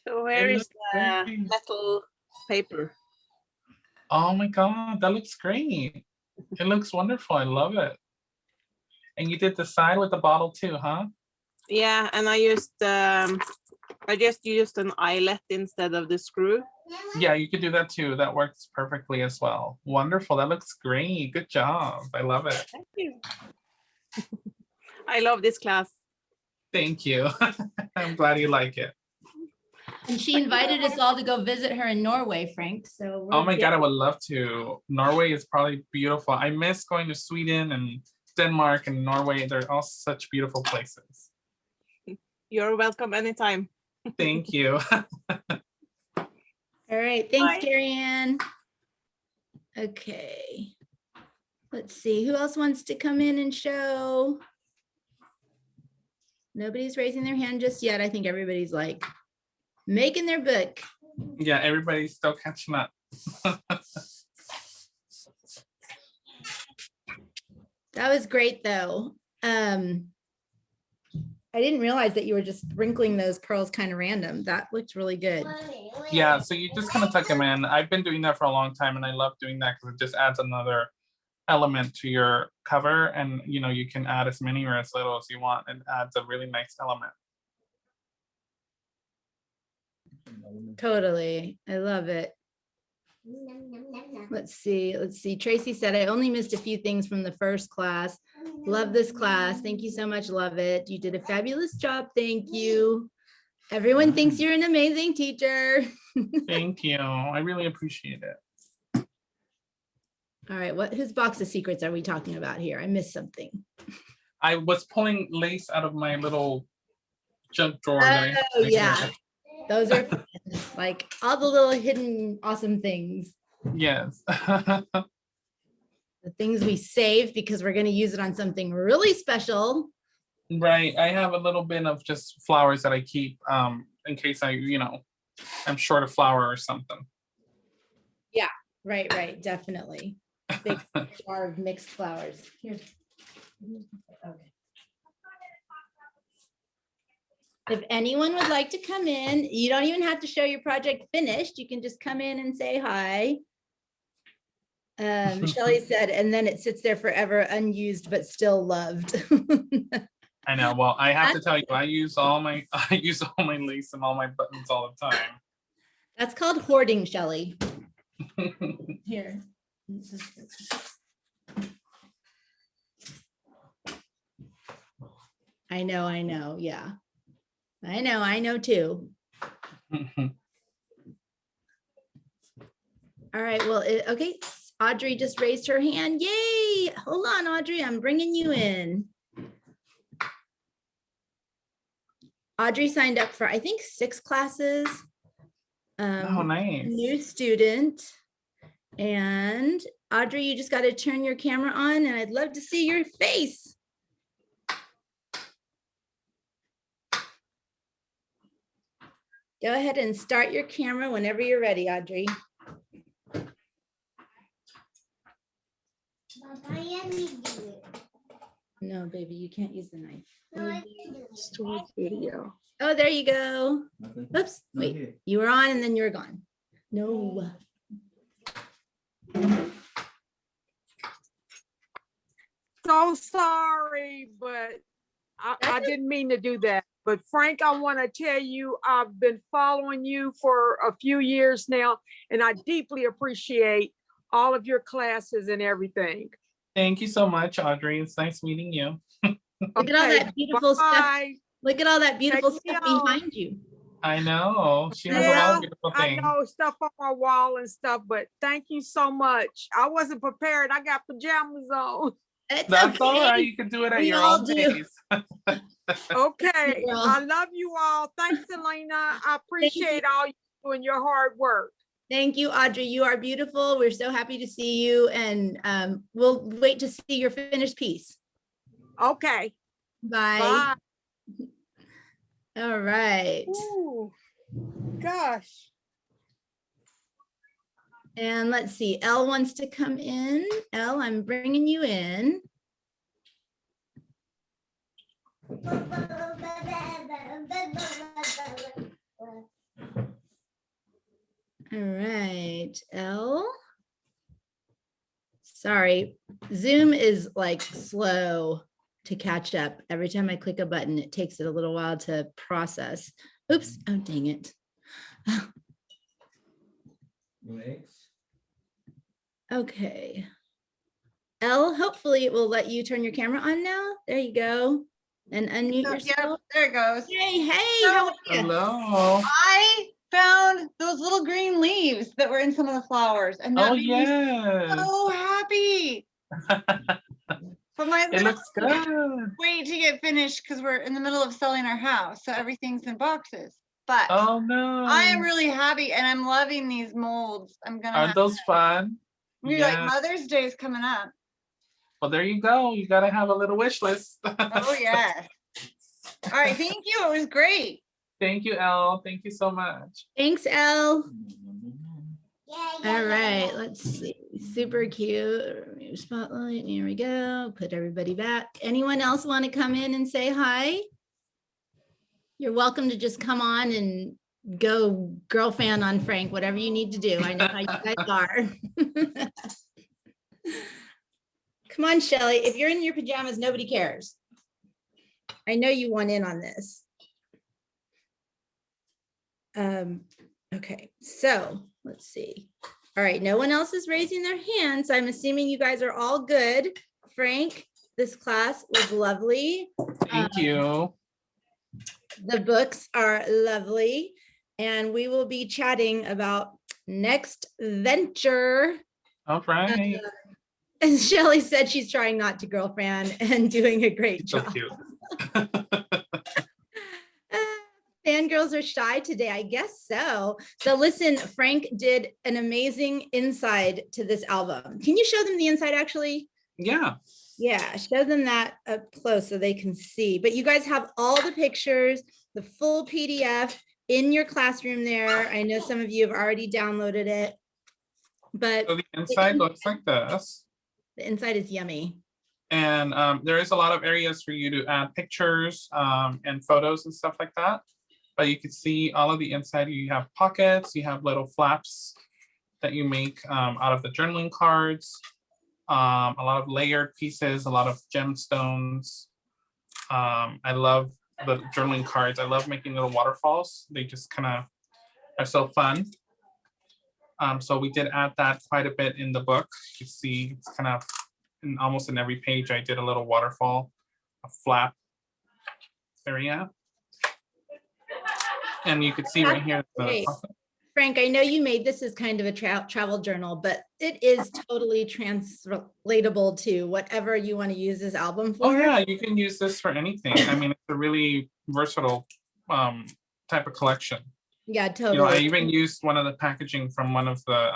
So where
It
is
looks
the
great.
metal paper?
Oh my God, that looks great. It looks wonderful. I love it. And you did the side with the bottle too, huh?
Yeah, and I just used an eyelet instead of the screw.
Yeah, you could do that too. That works perfectly as well. Wonderful. That looks great. Good job. I love it.
Thank you. I love this class.
Thank you. I'm glad you like it.
And she invited us all to go visit her in Norway, Frank. So
Oh my God, I would love to. Norway is probably beautiful. I miss going to Sweden and Denmark and Norway. They're all such beautiful places.
You're welcome anytime.
Thank you.
All right, thanks,
Bye.
Carrie Ann. Okay. Let's see, who else wants to come in and show? Nobody's raising their hand just yet. I think everybody's like making their book.
Yeah, everybody's still catching up.
That was great though. I didn't realize that you were just sprinkling those pearls kind of random. That looked really good.
Yeah, so you just kind of tuck them in. I've been doing that for a long time and I love doing that because it just adds another element to your cover, and you know, you can add as many or as little as you want. It adds a really nice element.
Totally. I love it. Let's see. Tracy said, I only missed a few things from the first class. Love this class. Thank you so much. Love it. You did a fabulous job. Thank you. Everyone thinks you're an amazing teacher.
Thank you. I really appreciate it.
All right. Whose box of secrets are we talking about here? I missed something.
I was pulling lace out of my little junk drawer. That I
Oh, yeah. Those are fun. Like all the little hidden awesome things.
Yes.
The things we save because we're going to use it on something really special.
Right. I have a little bit of just flowers that I keep in case I'm short of flour or something.
Yeah, right. Definitely. Big jar of mixed flowers. Here. Okay. If anyone would like to come in, you don't even have to show your project finished. You can just come in and say hi. Shelley said, and then it sits there forever unused, but still loved.
I know. Well, I have to tell you, I use all my lace and all my buttons all the time.
That's called hoarding, Shelley. Here. I know. Yeah. I know too. All right, well, okay. Audrey just raised her hand. Yay. Hold on, Audrey, I'm bringing you in. Audrey signed up for, I think, 6 classes.
Oh, nice.
New student. And Audrey, you just got to turn your camera on and I'd love to see your face. Go ahead and start your camera whenever you're ready, Audrey. No, baby, you can't use the knife.
Stored video.
Oh, there you go. Oops, wait, you were on and then you were gone. No.
So sorry, but I didn't mean to do that. But Frank, I want to tell you, I've been following you for a few years now, and I deeply appreciate all of your classes and everything.
Thank you so much, Audrey. It's nice meeting you.
Look at all that beautiful stuff.
Bye.
Look at all that beautiful
Take me
stuff
home.
behind you.
I know. She has a lot
Yeah,
of beautiful
I
things.
know stuff on my wall and stuff, but thank you so much. I wasn't prepared. I got pajamas on.
It's
That's all
okay.
right. You can do it at
We
your
all
own
do.
pace.
Okay,
Girl.
I love you all. Thanks, Elena. I appreciate all you doing your hard work.
Thank you, Audrey. You are beautiful. We're so happy to see you, and we'll wait to see your finished piece.
Okay,
Bye.
bye.
All right.
Ooh, gosh.
And let's see, Elle wants to come in. Elle, I'm bringing you in. All right, Elle. Sorry, Zoom is like slow to catch up. Every time I click a button, it takes it a little while to process. Oops, oh dang it. Okay. Elle, hopefully it will let you turn your camera on now. There you go. And unmute
So,
yourself.
there it goes.
Hey, how are you?
Hello.
I found those little green leaves that were in some of the flowers, and that
Oh,
made me
yes.
so happy. But my
It
little
looks good.
wait to get finished because we're in the middle of selling our house, so everything's in boxes. But
Oh, no.
I am really happy, and I'm loving these molds. I'm gonna
Aren't
have
those fun?
maybe like
Yeah.
Mother's Day is coming up.
Well, there you go. You got to have a little wish list.
Oh yes. All right, thank you. It was great.
Thank you, Elle. Thank you so much.
Thanks, Elle. All right, let's see. Super cute. Remove spotlight. Here we go. Put everybody back. Anyone else want to come in and say hi? You're welcome to just come on and go girl fan on Frank, whatever you need to do. I know how you guys are. Come on, Shelly. If you're in your pajamas, nobody cares. I know you want in on this. Okay, so let's see. All right, no one else is raising their hands. I'm assuming you guys are all good. Frank, this class was lovely.
Thank you.
The books are lovely. And we will be chatting about next venture.
All right.
And Shelly said she's trying not to girlfriend and doing a great
So
job.
cute.
Fangirls are shy today, I guess so. So listen, Frank did an amazing inside to this album. Can you show them the inside actually?
Yeah.
Yeah, show them that up close so they can see. But you guys have all the pictures, the full PDF in your classroom there. I know some of you have already downloaded it, but
So the inside looks like this.
the inside is yummy.
And there is a lot of areas for you to add pictures and photos and stuff like that. But you can see all of the inside. You have pockets, you have little flaps that you make out of the journaling cards. A lot of layered pieces, a lot of gemstones. I love the journaling cards. I love making little waterfalls. They just kind of are so fun. So we did add that quite a bit in the book. You see, it's kind of almost in every page, I did a little waterfall, a flap area. And you could see right here.
Great. Frank, I know you made this as kind of a travel journal, but it is totally translatable to whatever you want to use this album for.
Oh yeah, you can use this for anything. I mean, it's a really versatile type of collection.
Yeah, totally.
You know, I even used one of the packaging from one of the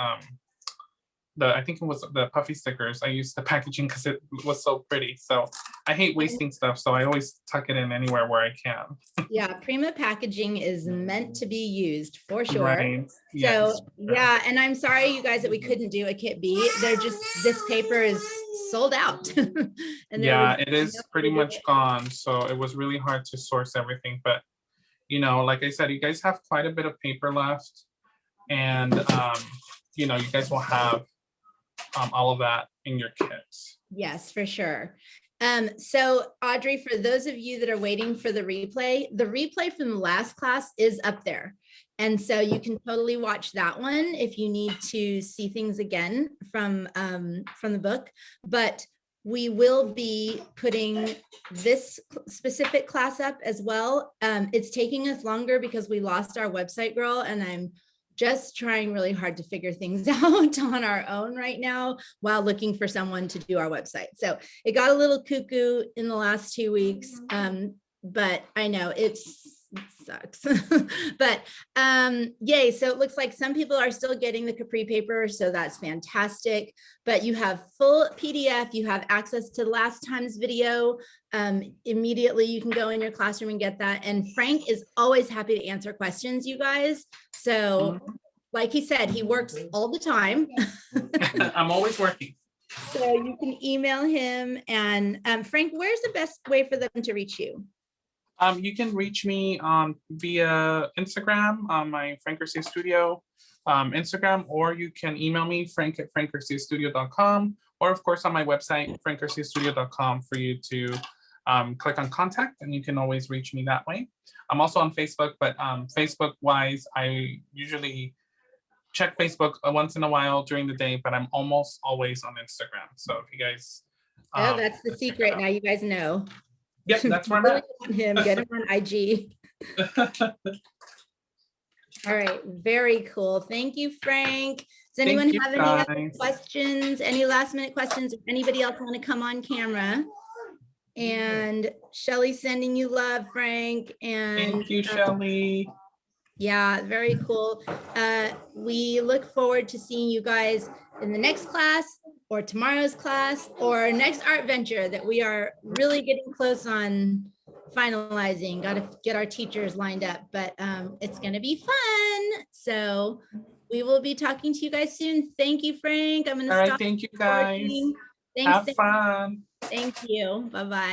I think it was the puffy stickers. I used the packaging because it was so pretty. So I hate wasting stuff, so I always tuck it in anywhere where I can.
Yeah, Prima packaging is meant to be used for sure.
Right.
So
Yes.
yeah, and I'm sorry you guys that we couldn't do a kit B. They're just, this paper is sold out. And
Yeah, it is pretty much gone. So it was really hard to source everything. But you know, like I said, you guys have quite a bit of paper left. And you know, you guys will have all of that in your kits.
Yes, for sure. So Audrey, for those of you that are waiting for the replay from the last class is up there. And so you can totally watch that one if you need to see things again from the book. But we will be putting this specific class up as well. It's taking us longer because we lost our website girl, and I'm just trying really hard to figure things out on our own right now while looking for someone to do our website. So it got a little cuckoo in the last 2 weeks, but I know it's sucks. But yay, so it looks like some people are still getting the Capri paper, so that's fantastic. But you have full PDF, you have access to last time's video. Immediately you can go in your classroom and get that. And Frank is always happy to answer questions, you guys. So like he said, he works all the time.
I'm always working.
So you can email him. And Frank, where's the best way for them to reach you?
You can reach me via Instagram on my Frank Garcia Studio Instagram, or you can email me frank@frankgarciastudio.com, or of course on my website, frankgarciastudio.com, for you to click on contact, and you can always reach me that way. I'm also on Facebook, but Facebook wise, I usually check Facebook once in a while during the day, but I'm almost always on Instagram. So if you guys.
Oh, that's the secret. Now you guys know.
Yep, that's where I'm
Really
at.
want him, get him on IG. All right, very cool. Thank you, Frank. Does anyone
you,
have any other
guys.
questions, any last minute questions? If anybody else want to come on camera? And Shelly's sending you love, Frank. And
Thank you, Shelly.
yeah, very cool. We look forward to seeing you guys in the next class, or tomorrow's class, or next art venture that we are really getting close on finalizing. Got to get our teachers lined up, but it's going to be fun. So we will be talking to you guys soon. Thank you, Frank. I'm going
All
to
right,
stop
thank you, guys.
recording.
Have
Thanks.
fun.
Thank you. Bye-bye.